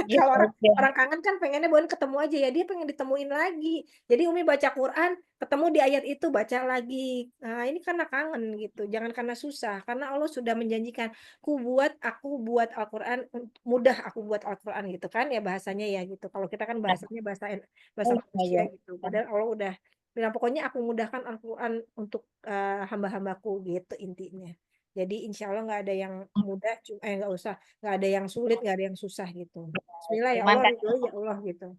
Kalau orang kangen kan pengennya bukan ketemu aja ya, dia pengen ditemuin lagi. Jadi Umi baca Quran, ketemu di ayat itu baca lagi. Nah, ini karena kangen gitu. Jangan karena susah, karena Allah sudah menjanjikan, aku buat Al-Qur'an mudah, aku buat Al-Qur'an gitu kan ya bahasanya ya gitu. Kalau kita kan bahasanya bahasa manusia gitu. Padahal Allah udah bilang pokoknya aku mudahkan Al-Qur'an untuk hamba-hambaku gitu intinya. Jadi insya Allah nggak ada yang mudah, nggak ada yang sulit, nggak ada yang susah gitu. Bismillah ya Allah, ridho ya Allah gitu.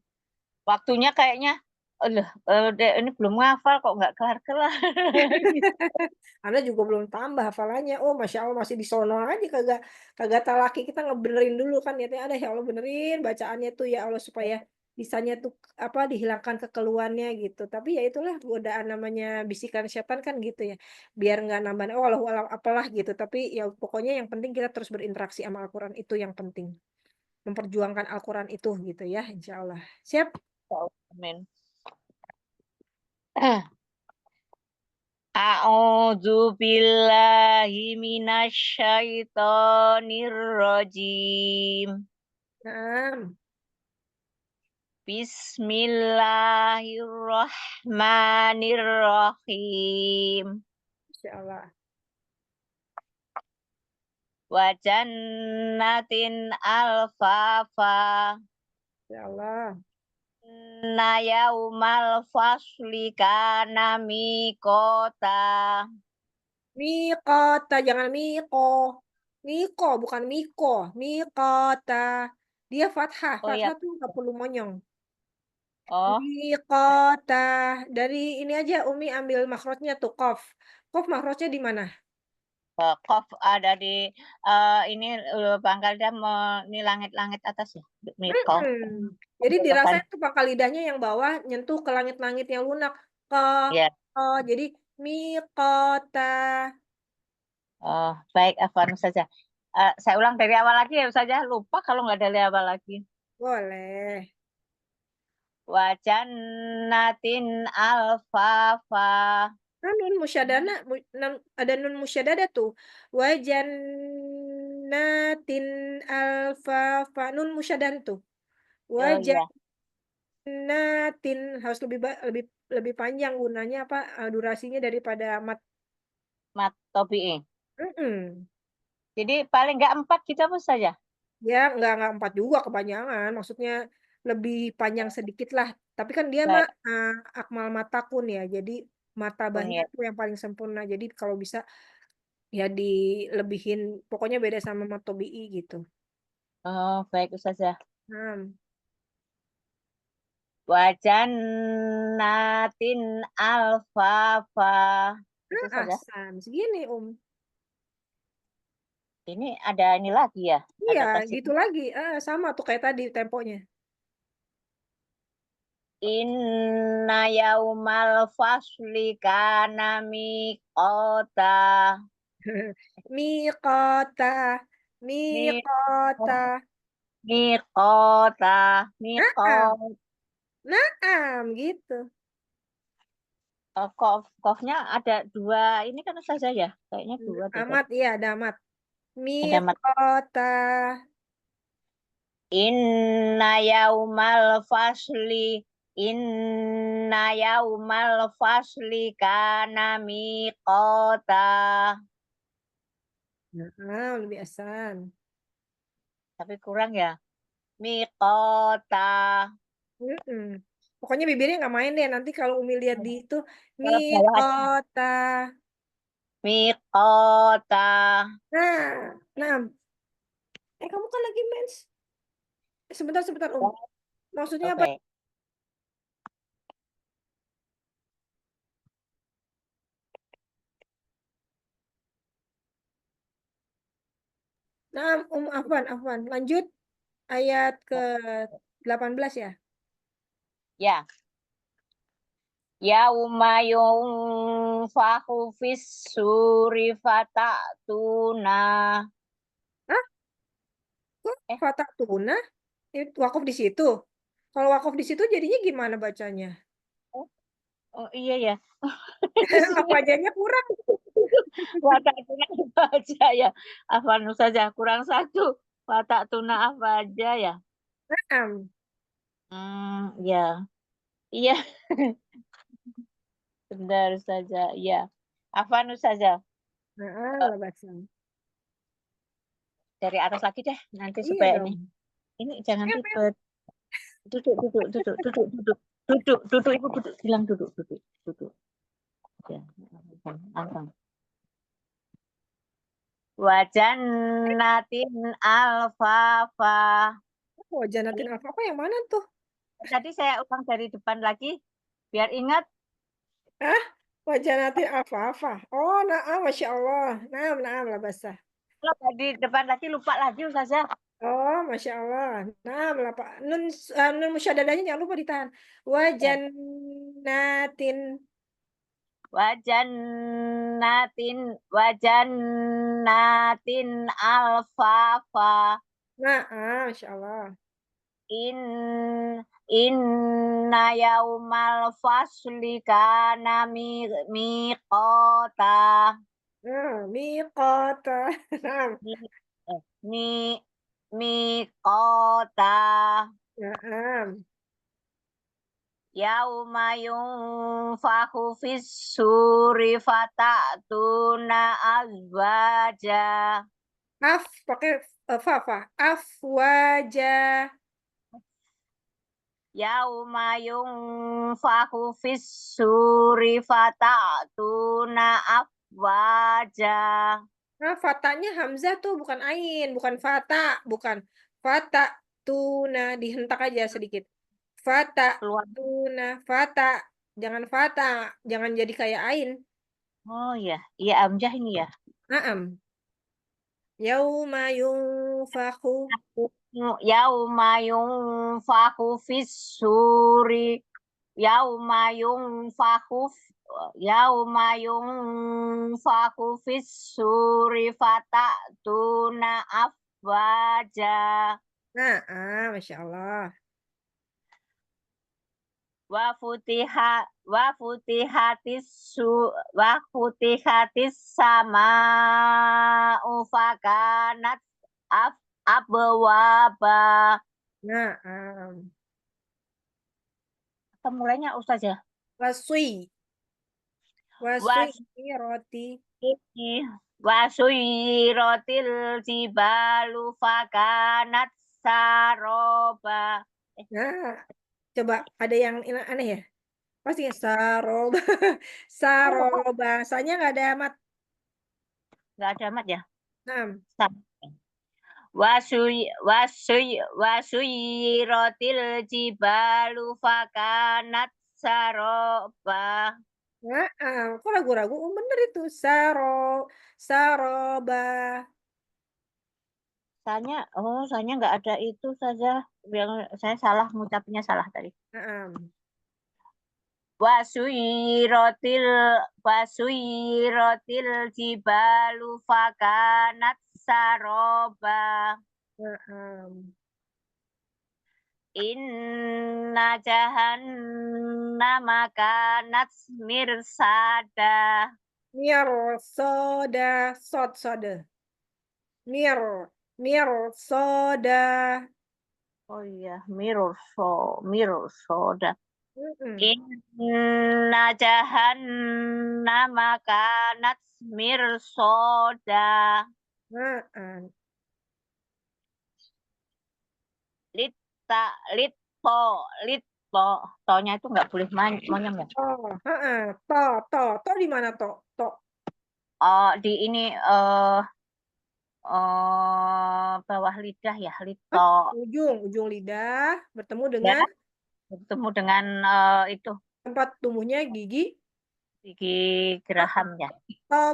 Waktunya kayaknya, ini belum ngafal kok nggak kelar-kelar. Anda juga belum tambah hafalannya. Oh, Masya Allah masih di sono aja kagak talaki kita ngebenerin dulu kan ya. Ada ya Allah benerin bacaannya tuh ya Allah supaya bisanya tuh apa dihilangkan kekeluhannya gitu. Tapi ya itulah godaan namanya bisikan setan kan gitu ya. Biar nggak nambah oh Allah alam apalah gitu. Tapi ya pokoknya yang penting kita terus berinteraksi sama Al-Qur'an itu yang penting. Memperjuangkan Al-Qur'an itu gitu ya, insya Allah. Siap? Amin. A'udzu billahi minasyaitonir rajim. Naam. Bismillahirrahmanirrahim. Insyaallah. Wa jannatin alfafa. Insyaallah. Inna yaumal fasli kana miqota. Miqata, jangan miko. Miko, bukan miko. Miqata. Dia fathah. Oh ya. Fathah tuh nggak perlu monyong. Oh, Miqata. Dari ini aja Umi ambil makrotnya tuh qaf. Qaf makrotnya di mana? qaf ada di ini pangkal ini langit-langit atas ya. Miqo. Jadi dirasain tuh pangkal lidahnya yang bawah nyentuh ke langit-langit yang lunak. Ya. Oh, jadi miqata. Oh, baik Afwan saja. Saya ulang dari awal lagi ya saja. Lupa kalau nggak dari awal lagi. Boleh. Wa jannatin alfafa. Nun musyadana, ada nun musyadada tuh. Wa jannatin alfafa. Nun musyadan tuh. Wa Oh iya, jannatin harus lebih panjang gunanya apa durasinya daripada mat. mat tobi'i. Mm-mm. Jadi paling nggak 4 gitu apa saja? Ya enggak 4 juga kepanjangan. Maksudnya lebih panjang sedikit lah. Tapi kan dia mah Baik, akmal matakun ya. Jadi pun matabahnya ya. tuh yang paling sempurna. Jadi kalau bisa ya dilebihin, pokoknya beda sama matobi'i gitu. Oh, baik Ustazah. Nah, Wajannatin alfafa. Itu saja. Ahsan, segini Ini ada ini lagi ya, Iya, ada tasdid. gitu lagi. Sama tuh kayak tadi temponya. Inna yaumal fasli kana miqota. Miqata, Mi- miqata. Miqota, Naam, miqot. naam gitu. Kofnya ada 2, ini kan saja ya, kayaknya 2 deh tadi. Amat, iya ada amat. Ada mat. Miqata. Inna yaumal fasli, inna yaumal fasli kana miqota. Nah, lebih asan. Tapi kurang ya. Miqota. Mm-mm. Pokoknya bibirnya nggak main deh. Nanti kalau Umi lihat di itu, Kalau bawah aja. miqata. Miqota. Nah, nah. Kamu kan lagi mens. Sebentar, sebentar, Maksudnya apa? Oke. Nah, Afwan. Lanjut ayat ke-18 ya. Ya. Yauma yunfahu fis suri fatatuna. Hah? Kok Eh, Fatak tuna? Wakaf di situ. Kalau wakaf di situ jadinya gimana bacanya? oh iya ya. Apa ajanya kurang? Fatatuna apa aja ya? Afanu saja kurang 1. Fatatuna apa aja ya? Naam. Ya. Iya, benar saja. Iya. Afanu saja. Nah, Eh, lah baca. dari atas lagi deh, nanti Iya supaya dong. ini jangan Pep, pep. ribet. Duduk, ibu duduk, bilang duduk. Ya, antang. Wajannatin alfafa. Oh, Janatin Alfa. Apa yang mana tuh? Tadi saya ulang dari depan lagi, biar ingat. Hah? Wajanatin Alfa. Oh, naam, Masya Allah. Naam lah basah. Kalau tadi depan lagi lupa lagi Ustazah. Oh, Masya Allah. Naam lah Pak. Nun musyadadanya jangan lupa ditahan. Wajanatin. Wajannatin alfafa. Naam, Masya Allah. In inna yaumal fasli kana miqota. Miqata. Naam. Mi miqota. Naam. Yauma yunfahu fis suri fatatuna azwaja. Pakai fa. Afwaja. Yauma yunfahu fis suri fatatuna afwaja. Nah, fatanya Hamzah tuh bukan ain, bukan fata, bukan fata tuna, dihentak aja sedikit. Fata Keluar. tuna, fata, jangan jadi kayak ain. Oh ya, iya amjah ini ya. Naam. Yauma yunfakhu. Yauma yunfahu fis suri. Yauma yunfahu fis suri fatatuna afwaja. Nah, Masya Allah. wa futihatis sama fakanat abwaba. Nah, Apa mulainya Ustaz ya? wasui. Wasui ini roti. Wasuyiratil jibalu fakanat saroba. Nah, coba ada yang aneh ya? Pasti saroba. Saroba. Soalnya nggak ada mat. Nggak ada mat ya? Nah, Wasuyiratil jibalu fakanat saroba. kok ragu-ragu? Bener itu. Saroba. Soalnya nggak ada itu saja. Yang saya salah ngucapnya salah tadi. Wasuyiratil jibalu fakanat saroba. Inna jahannama kanat mirsada. Mirsoda. Soda. Mirsoda. Oh iya, mirsoda. Mm-mm. Inna jahannama kanat mirsoda. Litto. Tonya itu nggak boleh monyong ya? To di mana to? Oh, di ini bawah lidah ya, litto. Ujung lidah bertemu Ya, dengan bertemu dengan itu tempat tumbuhnya gigi geraham ya. to.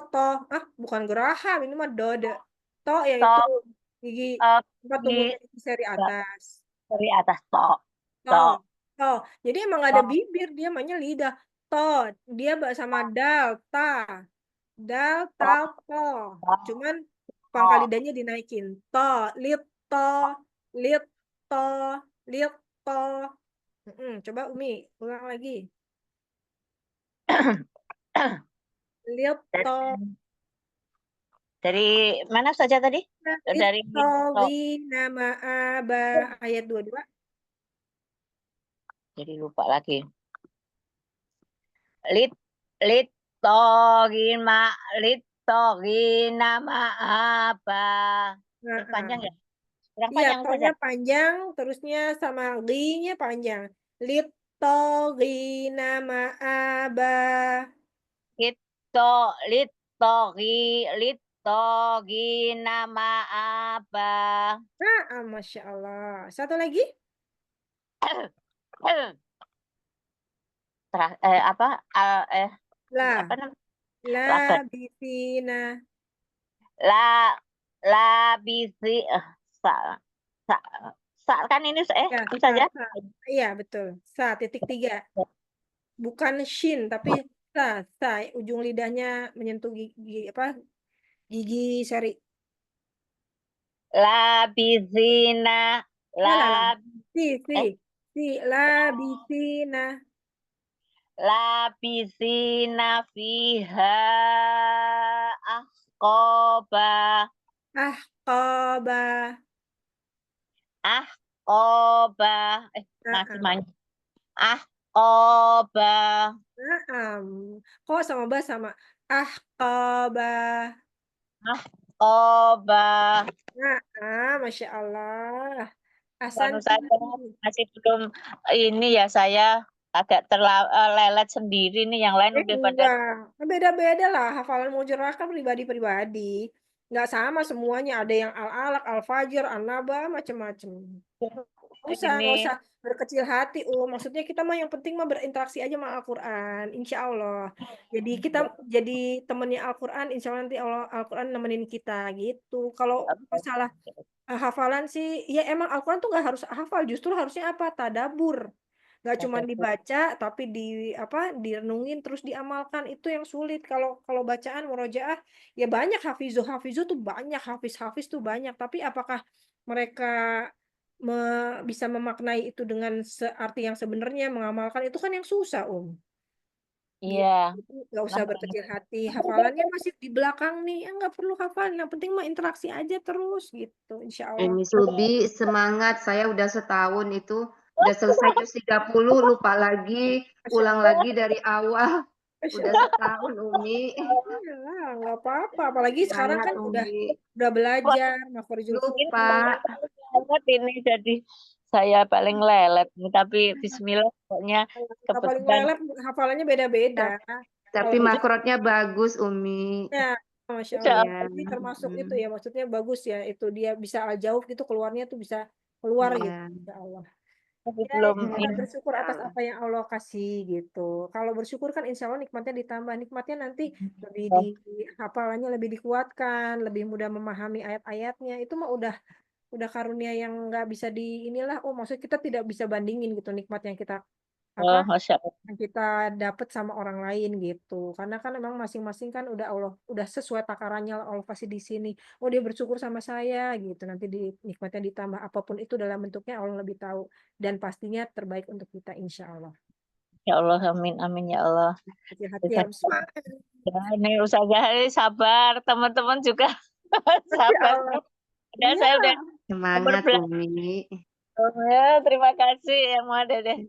Bukan geraham, ini mah dode. To yang To, itu gigi tempat di tumbuhnya gigi seri atas. dari atas to. To. Jadi emang ada bibir, dia namanya lidah. To, dia sama dal, ta. Dal, ta, to. Cuman pangkal lidahnya dinaikin. To, lito, lito. Coba Umi, ulang lagi. Lito. Dari mana saja tadi? Dari nama Aba ayat 22. Jadi lupa lagi. Nama apa? Panjang ya? Kurang Iya, panjang saja. panjang, terusnya sama li-nya panjang. Nama Aba. Nama apa? Masya Allah. Satu lagi? Apa? La. Apa namanya? Labisina. Labisi. Kan ini saja. Iya, betul. Titik 3. Bukan shin, tapi sa. Ujung lidahnya menyentuh gigi seri. Labisina. Labisina. Labisina fiha ahqaba. Masih banyak. Ahqaba. Kok sama ba sama ahqaba. Masya Allah. Masih belum ini ya, saya agak lelet sendiri nih, yang lain udah pada. Beda-beda lah, hafalan mujarrah kan pribadi-pribadi. Nggak sama semuanya, ada yang al-alaq, al-fajr, an-naba, macam-macam. Nggak usah berkecil hati. Maksudnya kita mah yang penting mah berinteraksi aja sama Al-Quran, insya Allah. Jadi kita jadi temennya Al-Quran, insya Allah nanti Al-Quran nemenin kita gitu. Kalau masalah hafalan sih, ya emang Al-Quran tuh nggak harus hafal, justru harusnya apa? Tadabur. Nggak cuma dibaca, tapi direnungin terus diamalkan. Itu yang sulit. Kalau bacaan murojaah, ya banyak hafizu tuh banyak, hafiz tuh banyak. Tapi apakah mereka bisa memaknai itu dengan arti yang sebenarnya, mengamalkan itu kan yang susah, Gitu. Iya. Nggak usah berkecil hati, hafalannya masih di belakang nih, nggak perlu hafal, yang penting mah interaksi aja terus gitu, insya Allah. Miss Ubi semangat, saya udah setahun itu, udah selesai juz 30, lupa lagi, Masya ulang Allah, lagi dari awal. Masya Udah Allah. setahun Umi. Iyalah, nggak apa-apa, apalagi sekarang Semangat kan Umi. udah belajar, makhorijul Mungkin Lupa. banget ini jadi saya paling lelet nih, tapi Bismillah pokoknya Nggak paling kebetulan lelet, hafalannya beda-beda. Tapi Kalau makrotnya bagus Umi. ya, Masya Insya Allah. Allah. Iya. Ini termasuk itu Mm. ya, maksudnya bagus ya. Itu dia bisa jauh gitu keluarnya tuh bisa keluar gitu. Iya. Insya Allah. Tapi Ya, belum kita ini. bersyukur atas apa yang Allah kasih gitu. Kalau bersyukur kan insya Allah nikmatnya ditambah. Nikmatnya nanti lebih hafalannya lebih dikuatkan, lebih mudah memahami ayat-ayatnya. Itu mah udah karunia yang nggak bisa di inilah. Maksudnya kita tidak bisa bandingin gitu nikmat yang kita Oh, apa Masya Allah. yang kita dapat sama orang lain gitu. Karena kan memang masing-masing kan udah sesuai takarannya Allah kasih di sini. Dia bersyukur sama saya gitu. Nanti nikmatnya ditambah apapun itu dalam bentuknya Allah lebih tahu dan pastinya terbaik untuk kita insya Allah. Ya Allah, amin, amin ya Allah. Hati-hati harus semangat. Ya, ini Ustazah sabar, teman-teman juga Masya sabar. Allah. Ya, Iya, saya udah Semangat berbelanja. Umi. Ya, terima kasih yang ada deh.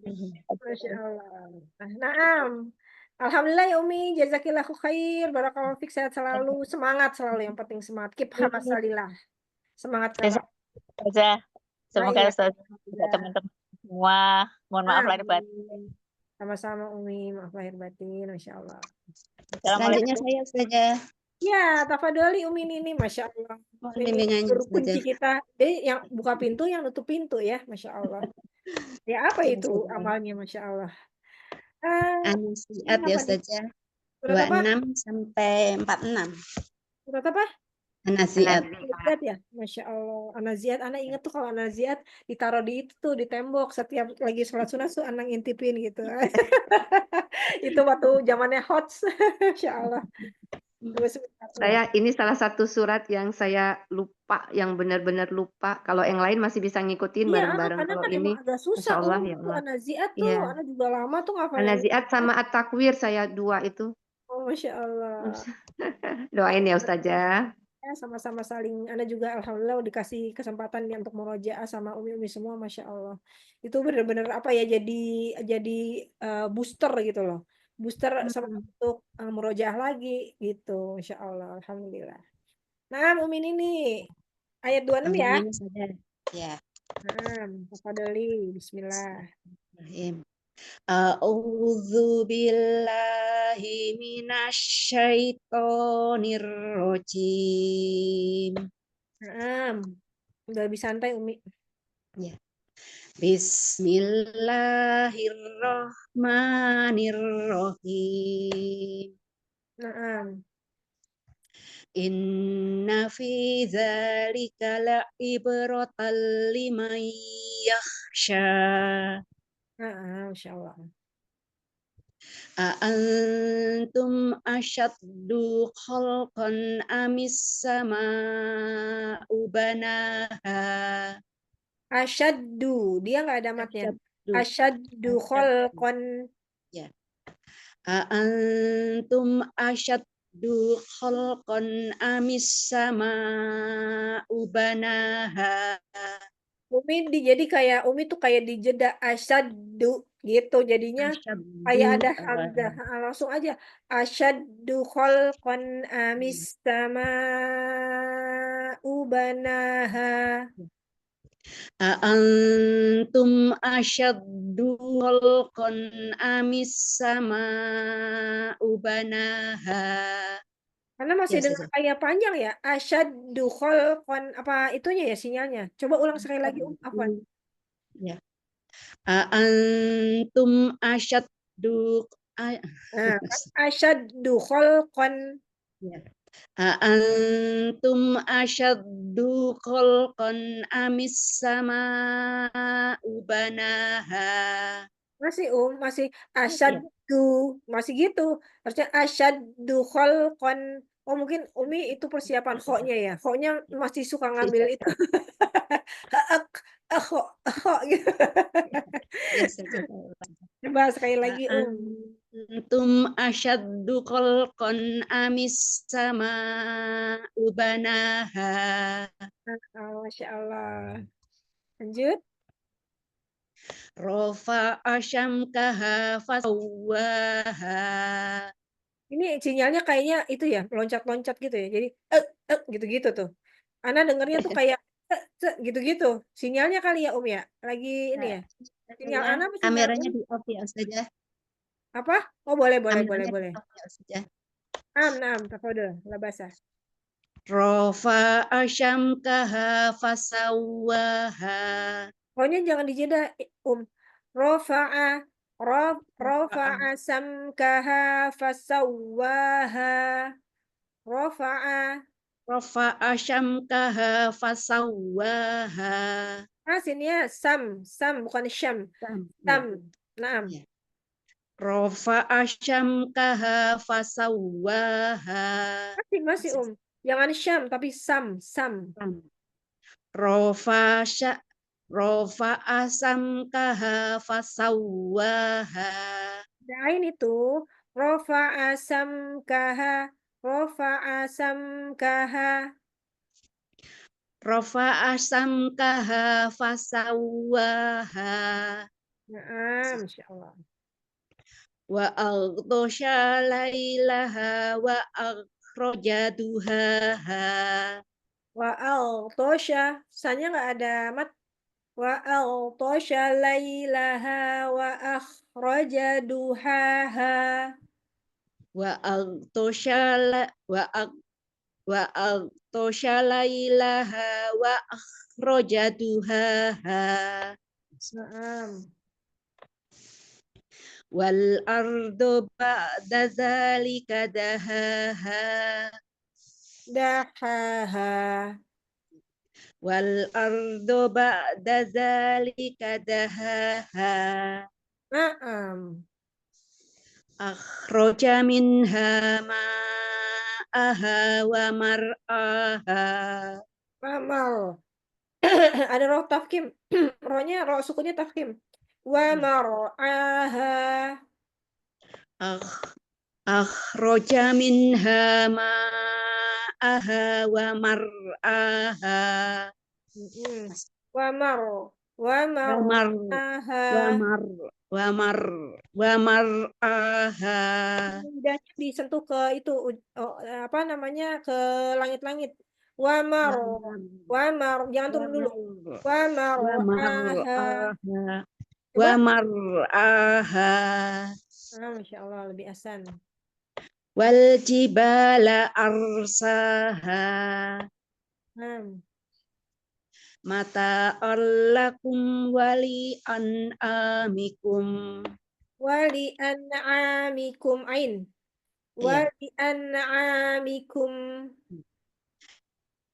Masya Allah. Naam. Alhamdulillah ya Umi, jazakillahu khair, barakallahu fik, sehat selalu, semangat selalu, yang penting semangat, keep hamasalillah, semangat Ya, kakak. saja. Semoga Iya, Ustazah juga alhamdulillah. teman-teman semua, mohon maaf lahir batin. Amin. Sama-sama Umi, maaf lahir batin, Masya Allah. Assalamualaikum. Selanjutnya saya saja. Ya, tafadholi Umi ini, Masya Allah. Mohon Ini bimbingannya guru kunci saja. kita, yang buka pintu, yang nutup pintu ya, Masya Allah. Ya apa Ya, itu saja. amalnya, Masya Allah. An-Nazi'at Ini ya apa nih? saja. Surat apa? 26 sampai 46. Surat apa? An-Nazi'at. An-Nazi'at ya, Masya Allah. An-Nazi'at, anak inget tuh kalau An-Nazi'at ditaruh di itu tuh di tembok setiap lagi sholat sunat tuh anak ngintipin gitu. Itu waktu zamannya hots, Masya Allah. Tunggu sebentar. Ini salah satu surat yang saya lupa, yang benar-benar lupa. Kalau yang lain masih bisa ngikutin Iya, bareng-bareng. kadang Kalau kan ini, emang agak Masya susah Allah ya tuh Allah. An-Nazi'at tuh, Iya. anak juga lama tuh ngafalnya. An-Nazi'at sama At-Takwir saya 2 itu. Oh, Masya Allah. Doain ya Ustazah. Ya, sama-sama saling. Anda juga alhamdulillah dikasih kesempatan untuk murojaah sama umi-umi semua, Masya Allah. Itu benar-benar apa ya, jadi booster gitu loh. Booster sama untuk murojaah lagi gitu, Masya Allah, alhamdulillah. Nah, Umi ini ayat 26 ya. Bimbingannya saja. Ya. Nah, tafadholi, bismillah. Bismillahirrahmanirrahim. A'udzu billahi minasyaitonir rajim. Nah, udah lebih santai Umi. Ya. Bismillahirrahmanirrahim. Nah, Inna fi dzalika la'ibratan liman yakhsha. Masya Allah. A'antum asyaddu khalqan amis sama'u banaha. Asyaddu, dia nggak ada matnya. Asyaddu khalqan. Ya. A'antum asyaddu khalqan amis sama'u banaha. Umi jadi kayak Umi tuh kayak dijeda asyaddu gitu jadinya kayak ada hamzah. Langsung aja asyaddu khalqan amis sama'u banaha. A'antum asyaddu khalqan amis sama'u banaha. Karena masih Ya, dengar kayak panjang ya. Asyaddu khalqan apa itunya ya sinyalnya. Coba ulang sekali lagi Afwan. Ya. A'antum asyaddu Nah, asyaddu khalqan. Ya. A'antum asyaddu khalqan amis sama'u banaha. Masih masih asyaddu, masih gitu. Harusnya asyaddu khalqan. Oh mungkin Umi itu persiapan kho-nya ya. Kho-nya masih suka ngambil itu. gitu. Ya saja. Coba sekali lagi, Antum asyaddu khalqan amis sama'u banaha. Masya Allah. Lanjut. Rafa'a syamkaha fasawwaha. Ini sinyalnya kayaknya itu ya, loncat-loncat gitu ya. Jadi, gitu-gitu tuh. Ana dengernya tuh kayak, gitu-gitu. Sinyalnya kali ya, ya? Lagi ini ya? Sinyal Ana apa sinyal Kameranya di off ya saja. Apa? Oh, boleh. Kameranya di off ya saja. Naam, tafadhol, la basa. Rafa'a syamkaha fasawwaha. Pokoknya jangan dijeda, Rafa'a rafa'a samkaha fasawwaha. Rafa'a. Rafa'a syamkaha fasawwaha. Sininya sam, bukan syam. Sam. Naam. Ya. Rafa'a syamkaha fasawwaha. Masih, Jangan syam, tapi sam. Rafa'a samkaha fasawwaha. Ain itu rafa'a samkaha. Rafa'a samkaha fasawwaha. Masya Allah. Wa aghdasha lailaha wa akhraja duhaha. Wa al-tosha, sanya nggak ada mat. Wa al-tosha lailaha wa akhraja duhaha. Wa aghdasha lailaha wa akhraja duhaha. Wal ardu ba'da zalika dahaha. Wal ardu ba'da zalika dahaha. Akhraja minha ma'aha wa mar'aha. Mamal. Ada roh tafkim. Rohnya, roh sukunnya tafkim. Wa mar'aha. Akhraja minha ma'aha wa mar'aha. Wa mar'aha. Lidahnya disentuh ke itu, apa namanya, ke langit-langit. Wa mar, jangan turun dulu. Wa mar'aha. Masya Allah, lebih asan. Wal jibala arsaha. Mata allakum wali an'amikum. Wali an'amikum ain. Wali an'amikum.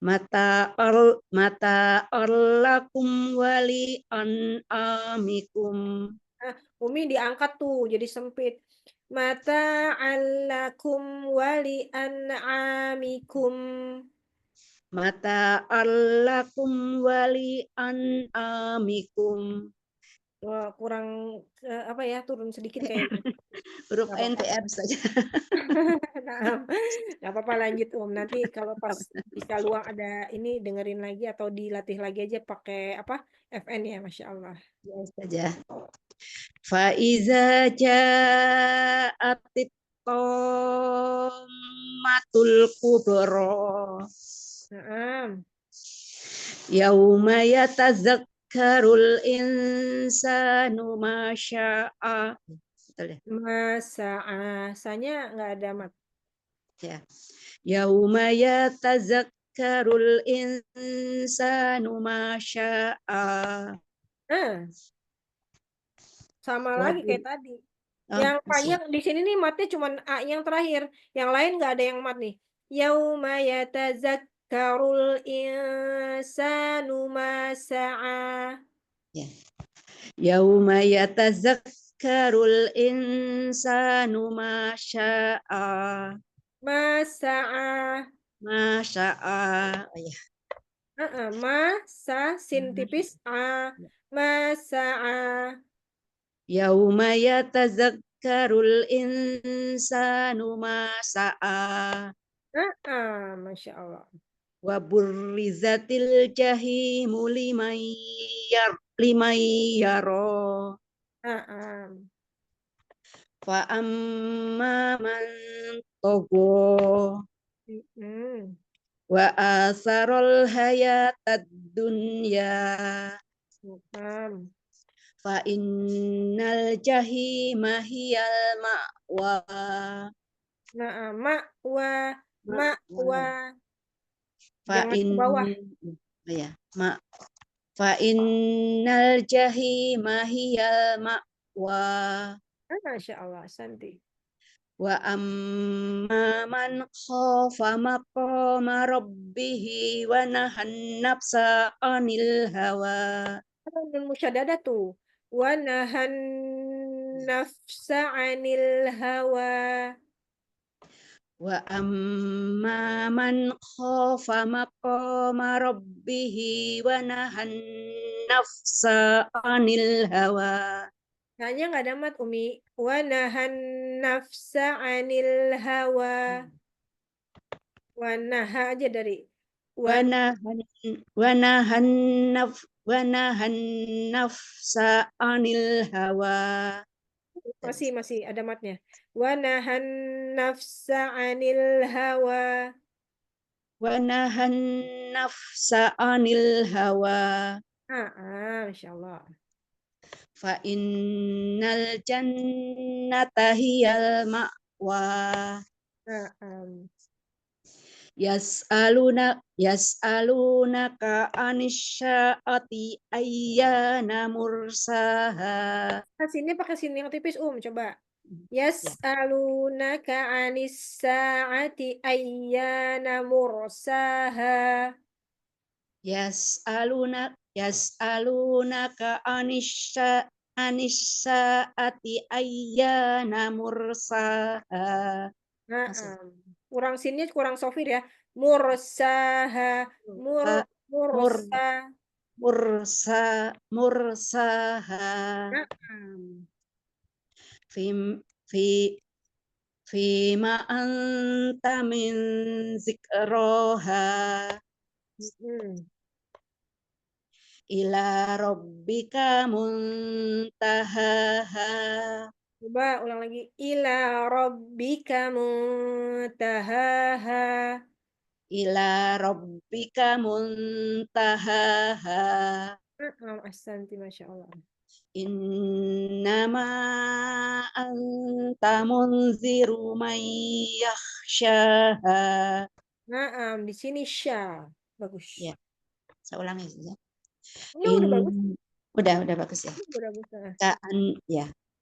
Mata allakum wali an'amikum. Umi diangkat tuh jadi sempit. Mata allakum wali an'amikum. Mata allakum wali an'amikum. Wah, kurang apa ya, turun sedikit kayaknya. Huruf NTR saja. Nah, nggak apa-apa, lanjut nanti kalau pas bisa luang ada ini dengerin lagi atau dilatih lagi aja pakai apa FN ya, Masya Allah. Ya saja. Faiza ja'atit qammatul kubra. Yauma yatazakkarul insanu ma sya'a. Betul ya? Masanya nggak ada mat. Ya. Yauma yatazakkarul insanu ma sya'a. Sama lagi kayak tadi. Yang panjang di sini nih matnya cuma A yang terakhir. Yang lain nggak ada yang mat nih. Yauma yatazakkarul insanu ma sa'a. Ya. Yauma yatazakkarul insanu ma sya'a. Ma sa'a. Ma sya'a. Oh, ya. Sa, sin tipis, a, masa'a. Yauma yatazakkarul insanu ma sa'a. Masya Allah. Wa burrizatil jahimu liman yara. Fa amma man togo wa asarul hayatad dunya fa innal jahima hiyal ma'wa. Ma'wa. Fa Jangan ke bawah. ya, fa innal jahima hiyal ma'wa. Masya Allah, Santi. Wa amma man khafa maqama rabbih wa nahan nafsa anil hawa. Nun musyaddadah tuh. Wa nahan nafsa 'anil hawa. Wa amma man khafa maqama rabbih wa nahan nafsa anil hawa. Hanya nggak ada mat, Umi. Wa nahan nafsa 'anil hawa. Wa naha aja dari Wa nahan nafsa anil hawa. masih ada matnya. Wa nahan nafsa 'anil hawa. Wa nahan nafsa anil hawa. Masya Allah. Fa innal jannata hiyal ma'wa. Yas'alunaka anisyaati ayyana mursaha. Sini pakai sini yang tipis, coba. Yas'alunaka 'anis sa'ati ayyana mursaha. Yas'alunaka anisyaati ayyana mursaha. Kurang sinnya kurang sofir ya. Mursaha. Mursaha. Fima anta min zikroha. Ila rabbika muntahaha. Coba ulang lagi. Ila rabbika muntahaha. Ila rabbika muntahaha. Ahsanti, Masya Allah. Innama anta munziru man yakhshaha. Di sini sya. Bagus. Ya. Saya ulangi ya. Udah bagus. Udah bagus ya. Udah bagus.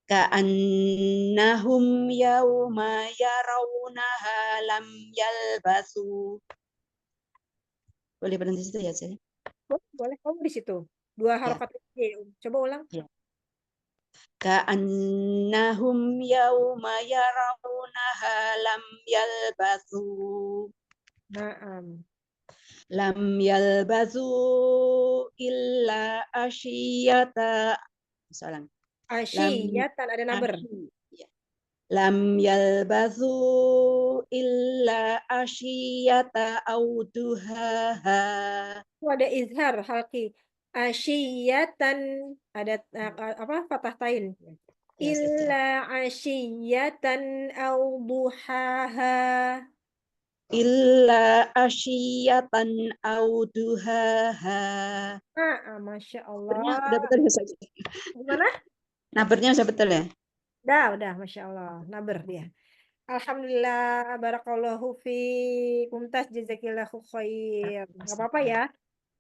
Ka'annahum yawma yarawnaha lam yalbasu. Boleh berhenti situ ya, saya? Boleh, kamu di situ. 2 harokat aja. Coba ulang. Ya. Ka'annahum yawma yarawnaha lam yalbasu. Lam yalbasu illa asyiyata. Salam. Asyiyatan ada naber. Lam yalbasu illa asyiyata auduhaha. Ada izhar halki. Asyiyatan ada fathah tain. Illa asyiyatan au duhaha. Illa asyiyatan au duhaha. Masya Allah. Udah betul ya, Ustaz? Gimana? Nabernya udah betul ya? Udah, Masya Allah. Naber dia. Alhamdulillah, barakallahu fi kumtas jazakillahu khair. Nggak apa-apa ya.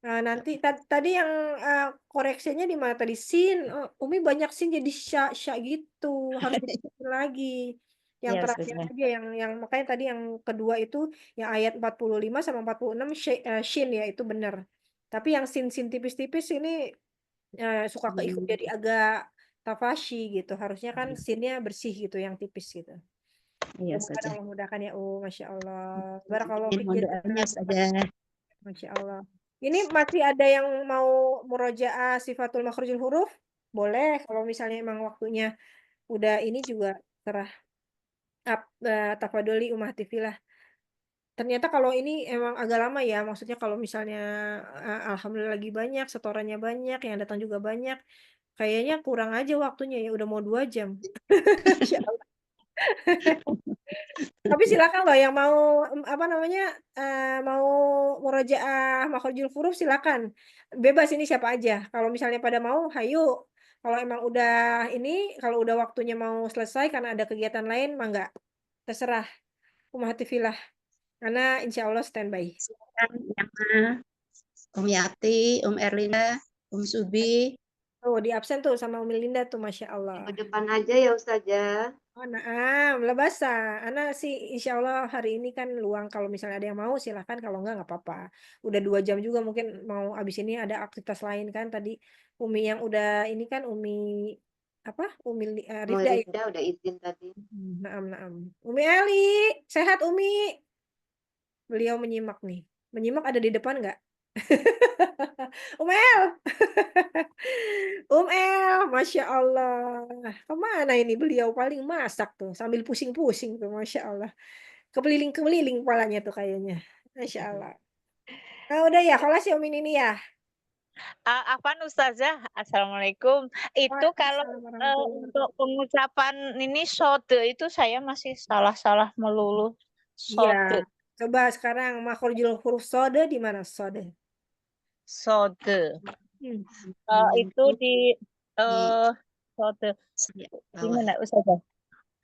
Nanti tadi yang koreksinya di mana tadi? Sin. Umi banyak sin jadi sya gitu. Harus dipikir lagi. Yang terakhir aja yang makanya tadi yang kedua itu yang ayat 45 sama 46 shin ya, itu benar. Tapi yang sin tipis-tipis ini suka keikut jadi agak tafashi gitu. Harusnya kan sinnya bersih gitu, yang tipis gitu. Iya saja. Mudah-mudahan ya, Masya Allah. Barakallahu Mohon doanya saja. Masya Allah. Ini masih ada yang mau murojaah sifatul makhrijul huruf? Boleh, kalau misalnya emang waktunya udah ini juga terah. Tafadholi Umah Ternyata kalau ini emang agak lama ya, maksudnya kalau misalnya, alhamdulillah lagi banyak, setorannya banyak, yang datang juga banyak, kayaknya kurang aja waktunya ya, udah mau 2 jam. Masya Allah. Tapi silakan loh yang mau, apa namanya, mau murojaah makhrijul huruf silakan. Bebas ini siapa aja, kalau misalnya pada mau, hayu. Kalau emang udah ini, kalau udah waktunya mau selesai karena ada kegiatan lain, mangga, terserah. Ummahatifillah, karena insya Allah standby. Silakan Yati, Erlinda, Subi. Oh, di absen tuh sama Umi Linda tuh, Masya Allah. Minggu depan aja ya Ustazah. Oh, naam, labasa. Ana sih insya Allah hari ini kan luang. Kalau misalnya ada yang mau silahkan, kalau enggak apa-apa. Udah 2 jam juga mungkin mau abis ini ada aktivitas lain kan. Tadi Umi yang udah ini kan Umi apa? Mau Rifda ya. Rida udah izin tadi. Naam, naam. Umi Eli, sehat Umi? Beliau menyimak nih. Menyimak ada di depan nggak? El, El, Masya Allah. Kemana ini beliau paling masak tuh sambil pusing-pusing tuh, Masya Allah. Keliling-keliling kepalanya tuh kayaknya. Masya Allah. Nah, udah ya, kalau si Omin ini ya. Afwan Ustazah, Assalamualaikum. Itu kalau Waalaikumsalam warahmatullahi untuk pengucapan ini sode itu saya masih salah-salah melulu. Iya. Sode, Coba sekarang makhrijul huruf sode di mana sode? sode. Hmm. Itu di sode. Di mana Ustazah?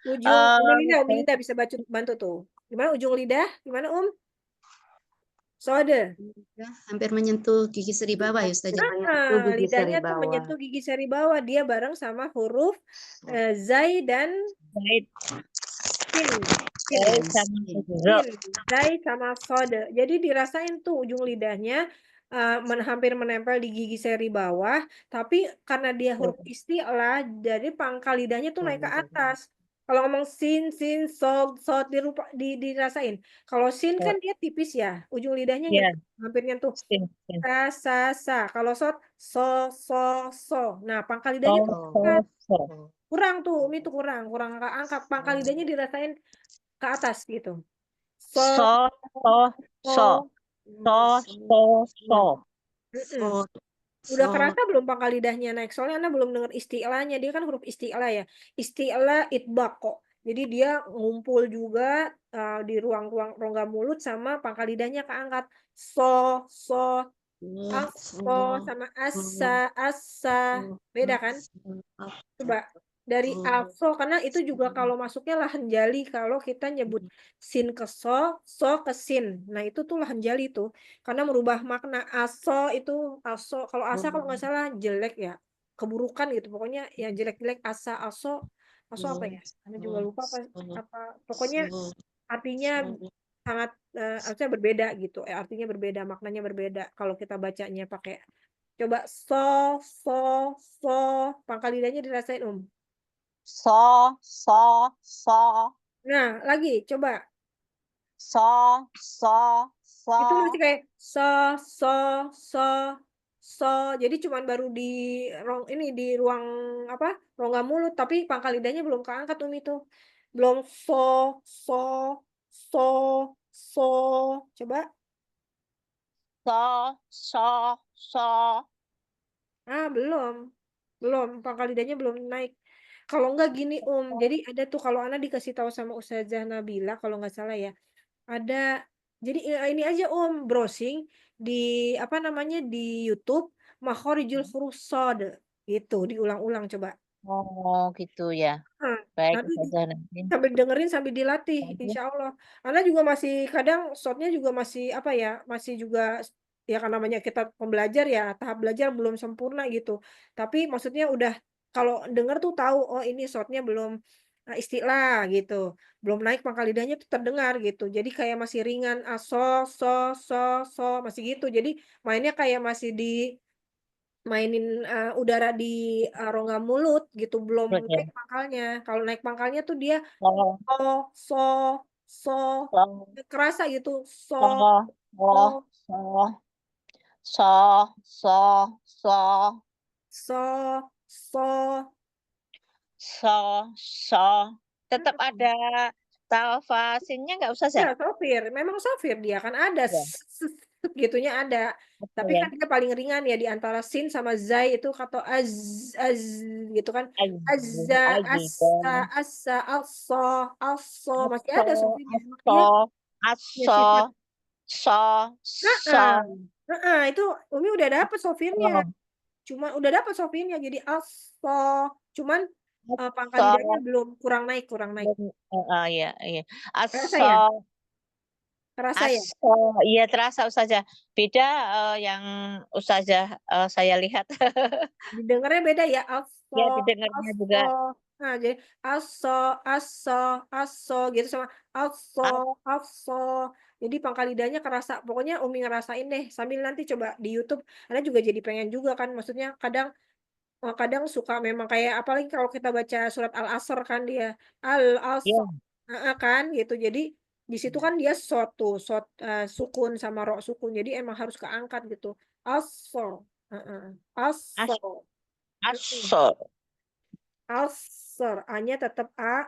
Ujung Umi Eh, Linda bisa bantu tuh. Gimana ujung lidah? Gimana Sode. Hampir menyentuh gigi seri bawah ya Ustazah. Menyentuh gigi seri Lidahnya tuh bawah. menyentuh gigi seri bawah. Dia bareng sama huruf zai dan Baik. sin. Baik, sama Ro. Sin. Zai sama sode. Jadi dirasain tuh ujung lidahnya hampir menempel di gigi seri bawah. Tapi karena dia huruf isti'lah, jadi pangkal lidahnya tuh naik ke atas. Kalau ngomong sin, sod, dirasain. Kalau sin kan dia tipis ya. Ujung lidahnya Iya, hampir nyentuh. sin, sin. Sa. Kalau sod, so. Nah, pangkal lidahnya tuh Oh, so. kurang tuh, Umi tuh kurang angkat. Pangkal lidahnya dirasain ke atas gitu. So, So, so. Mm-mm. Udah kerasa belum pangkal lidahnya naik? Soalnya Anda belum dengar isti'lahnya. Dia kan huruf isti'lah ya. Isti'lah itbaq kok. Jadi dia ngumpul juga di ruang-ruang rongga mulut sama pangkal lidahnya keangkat. So, aso sama asa. Beda kan? Coba dari aso, karena itu juga kalau masuknya lahan jali. Kalau kita nyebut sin ke so ke sin. Nah itu tuh lahan jali tuh. Karena merubah makna. Aso. Kalau asa kalau nggak salah jelek ya. Keburukan gitu. Pokoknya yang jelek-jelek aso apa ya? Saya juga lupa apa. Pokoknya artinya sangat artinya berbeda gitu. Artinya berbeda, maknanya berbeda. Kalau kita bacanya pakai coba so, pangkal lidahnya dirasain So. Nah, lagi coba. So. Itu masih kayak so. Jadi cuman baru di di ruang apa? Rongga mulut, tapi pangkal lidahnya belum keangkat itu. Belum so, so. Coba. So. Belum. Pangkal lidahnya belum naik. Kalau enggak gini, Jadi ada tuh kalau Ana dikasih tahu sama Ustazah Nabila kalau nggak salah ya. Ada jadi ini aja browsing di apa namanya di YouTube makhorijul huruf shad gitu diulang-ulang coba. Oh, gitu ya. Nah, Baik, nanti Ustazah nanti. sambil dengerin sambil dilatih insya Allah. Ana juga masih kadang shotnya juga masih apa ya masih juga ya karena namanya kita pembelajar ya tahap belajar belum sempurna gitu. Tapi maksudnya udah kalau denger tuh tahu oh ini shotnya belum istilah gitu. Belum naik pangkal lidahnya tuh terdengar gitu. Jadi kayak masih ringan so masih gitu. Jadi mainnya kayak masih di mainin udara di rongga mulut gitu belum Menurut ya. naik pangkalnya. Kalau naik pangkalnya tuh dia Oh, so so so. kerasa gitu So. so So. So, so, so, So, so. so. Tetap ada talfasinnya nggak usah Ya, ya? sofir. Memang sofir dia kan ada Ya, gitunya ada. apa Tapi ya? kan dia paling ringan ya di antara sin sama zai itu kata az gitu kan. Azza, assa, Ajidan. assa, also, also masih Aso, ada sofirnya. Emang dia aso, punya sifat. aso, so, so, Heeh. Heeh, itu Umi udah dapet sofirnya. so, Cuma udah dapet sofirnya jadi also. Cuman pangkal lidahnya aso. belum kurang naik. Iya, iya. Terasa Aso, ya? Terasa ya? aso. Iya terasa Ustazah. Beda yang Ustazah saya lihat. Didengarnya beda ya, aso, Ya didengarnya aso. juga. Nah, jadi aso, aso, aso gitu sama aso, aso. Jadi pangkal lidahnya kerasa. Pokoknya Umi ngerasain deh sambil nanti coba di YouTube. Anda juga jadi pengen juga kan. Maksudnya kadang kadang suka memang kayak apalagi kalau kita baca surat Al-Asr kan dia Ya. Al-Asr kan gitu. Jadi di situ kan dia sukun sama ro sukun. Jadi emang harus keangkat gitu. Asr. Heeh. As, Asr. Mm-mm. aso, Asr. A-nya tetap A.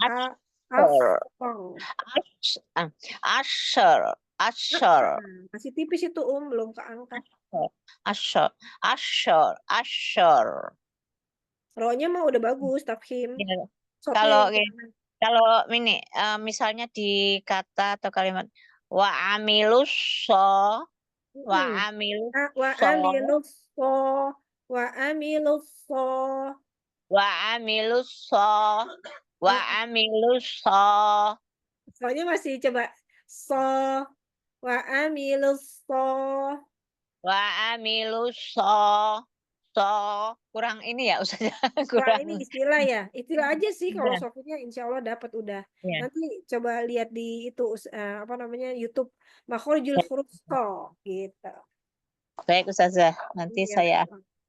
asor, Asr. asor, asor, Masih tipis itu belum keangkat. asor, asor, asor. Ro-nya mah udah bagus, tafkhim. Ya. Shotnya Kalau yang kurang. kalau ini misalnya di kata atau kalimat wa amilus so, wa Mm-mm. amilus Wa so, amilus so. Wa amilus so. wa amilus so, wa Eh, amilus so, Soalnya masih coba so. Wa amilus so. wa amilus so, so kurang ini ya Ustazah, Kurang kurang. ini istilah ya. Istilah aja sih kalau Ya, sofitnya insya Allah dapat udah. ya. Nanti coba lihat di itu apa namanya YouTube Makhrijul Huruf So gitu. Baik Ustazah, nanti Iya. saya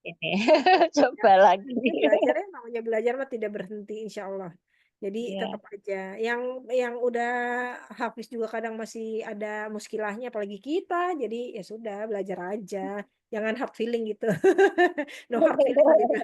ini Ya, coba lagi. ini belajar ya namanya belajar mah tidak berhenti insya Allah. Jadi Ya. tetap aja. Yang udah hafiz juga kadang masih ada muskilahnya apalagi kita. Jadi ya sudah belajar aja. Jangan hard feeling gitu. No hard feeling gitu.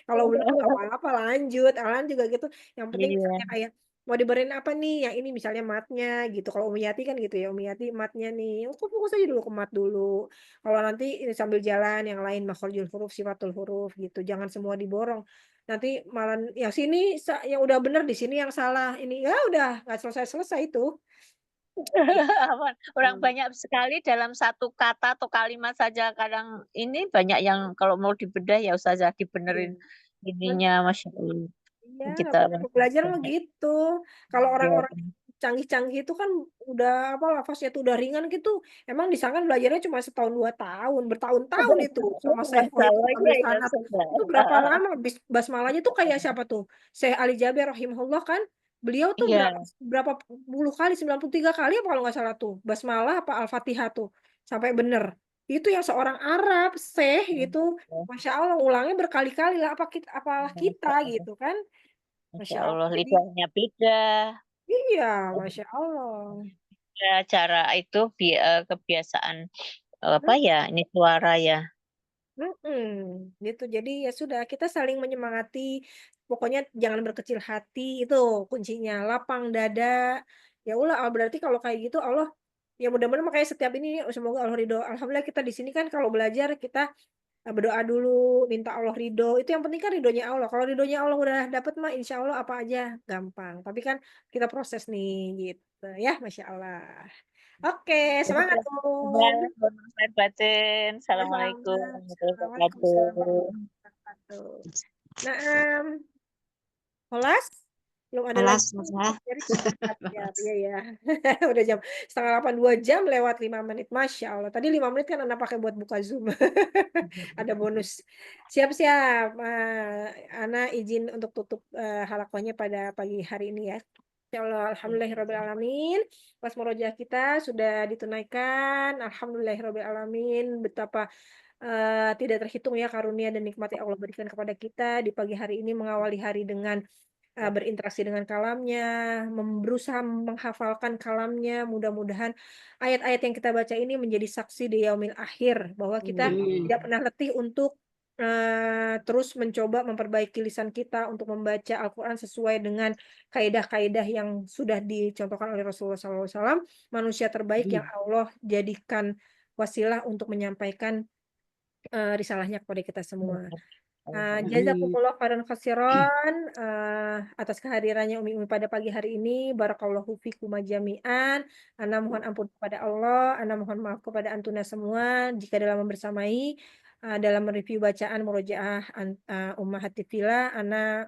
Kalau belum nggak apa-apa lanjut. Alan juga gitu. Yang penting Iya. misalnya kayak mau diberin apa nih? Yang ini misalnya matnya gitu. Kalau Umiyati kan gitu ya. Umiyati matnya nih. Fokus aja dulu ke mat dulu. Kalau nanti ini sambil jalan yang lain makhrajul huruf, sifatul huruf gitu. Jangan semua diborong. Nanti malah yang sini yang udah bener di sini yang salah. Ini ya udah nggak selesai-selesai itu. Orang Hmm. banyak sekali dalam satu kata atau kalimat saja kadang ini banyak yang kalau mau dibedah ya Ustazah Iya. dibenerin Nah, ininya Masya Allah. iya, Kita namanya belajar mah gitu. Kalau ya, orang-orang canggih-canggih itu kan udah apa lafaznya tuh udah ringan gitu. Emang disangka belajarnya cuma setahun 2 tahun, bertahun-tahun itu sama Syekhul itu masalahnya ambil ya sanad. Ustazah. Itu berapa lama basmalahnya tuh kayak siapa tuh? Syekh Ali Jaber rahimahullah kan. Beliau tuh Iya. berapa puluh kali 93 kali apa kalau nggak salah tuh. Basmalah apa Al-Fatihah tuh sampai bener. Itu yang seorang Arab, Syekh gitu. Masya Allah, ulangnya berkali-kali lah apalah kita gitu kan. Masya Masya Allah. Allah Jadi lidahnya beda. iya, Masya Allah. Cara itu kebiasaan apa ya ini suara ya. Gitu. Jadi ya sudah, kita saling menyemangati. Pokoknya jangan berkecil hati itu kuncinya. Lapang dada. Ya Allah, berarti kalau kayak gitu Allah ya mudah-mudahan makanya setiap ini semoga Allah ridho. Alhamdulillah kita di sini kan kalau belajar kita berdoa dulu, minta Allah ridho. Itu yang penting kan ridhonya Allah. Kalau ridhonya Allah udah dapet mah insya Allah apa aja gampang. Tapi kan kita proses nih gitu ya, Masya Allah. Oke, semangat Om. Bermanfaat batin. Assalamualaikum Sama-sama. warahmatullahi Waalaikumsalam wabarakatuh. warahmatullahi wabarakatuh. Nah, Holas belum ada lagi Alas, Ustazah. dari ya, iya ya. Udah jam 7:30 2 jam lewat 5 menit. Masya Allah. Tadi 5 menit kan Anda pakai buat buka Zoom. Ada bonus. Siap-siap. Ana izin untuk tutup halakohnya pada pagi hari ini ya. Ya Allah, alhamdulillahirrabbilalamin. Pas murojaah kita sudah ditunaikan. Alhamdulillahirrabbilalamin. Betapa tidak terhitung ya karunia dan nikmat yang Allah berikan kepada kita di pagi hari ini mengawali hari dengan berinteraksi dengan kalamnya, berusaha menghafalkan kalamnya. Mudah-mudahan ayat-ayat yang kita baca ini menjadi saksi di yaumil akhir bahwa kita tidak pernah letih untuk terus mencoba memperbaiki lisan kita untuk membaca Al-Quran sesuai dengan kaidah-kaidah yang sudah dicontohkan oleh Rasulullah SAW, manusia terbaik yang Allah jadikan wasilah untuk menyampaikan risalahnya kepada kita semua. Jazakumullah khairan khasiran atas kehadirannya Umi pada pagi hari ini. Barakallahu fikum jami'an. Ana mohon ampun kepada Allah, ana mohon maaf kepada antuna semua jika dalam membersamai dalam mereview bacaan murojaah Ummahatil Fillah ana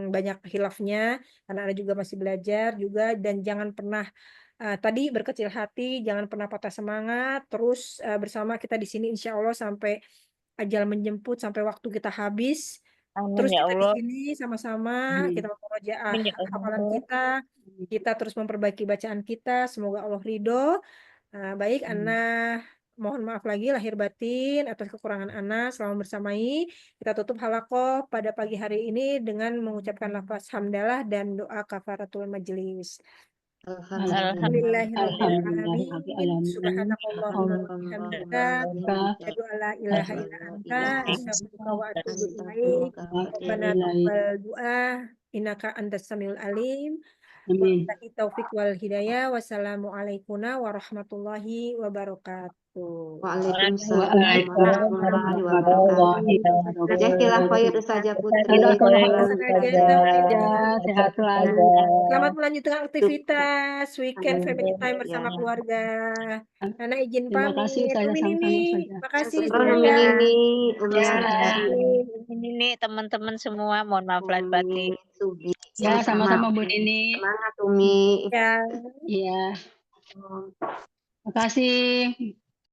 banyak khilafnya karena ana juga masih belajar juga, dan jangan pernah tadi berkecil hati, jangan pernah patah semangat, terus bersama kita di sini insya Allah sampai ajal menjemput, sampai waktu kita habis. Amin Terus ya kita di Allah. sini sama-sama kita memurojaah Amin ya hafalan Allah. kita terus memperbaiki bacaan kita. Semoga Allah ridho. Baik, Ana mohon maaf lagi lahir batin atas kekurangan Ana selama bersamai. Kita tutup halaqah pada pagi hari ini dengan mengucapkan lafaz hamdalah dan doa kafaratul majelis. Alhamdulillahirrahmanirrahim. Subhanakallahumma wa bihamdika. Asyhadu an la ilaha illa anta, astaghfiruka wa atubu ilaik. Rabbana taqabbal du'a, innaka antas samiul alim. Wabillahi taufiq wal hidayah. Wassalamualaikum warahmatullahi wabarakatuh. Waalaikumsalam warahmatullahi wabarakatuh. Jazakallah khair Ustazah Putri. Sehat selalu. Selamat melanjutkan aktivitas weekend family time bersama keluarga. Nana izin Terima pamit. kasih Ustazah, Umi sama-sama Nini, Ustazah. makasih Syukron Umi Ustazah. Nini, Umi Ya. Subi, Ini teman-teman semua, mohon maaf lahir batin. Umi Subi. Ya, sama-sama Bu Nini. Semangat Umi. Ya. Iya. Terima kasih.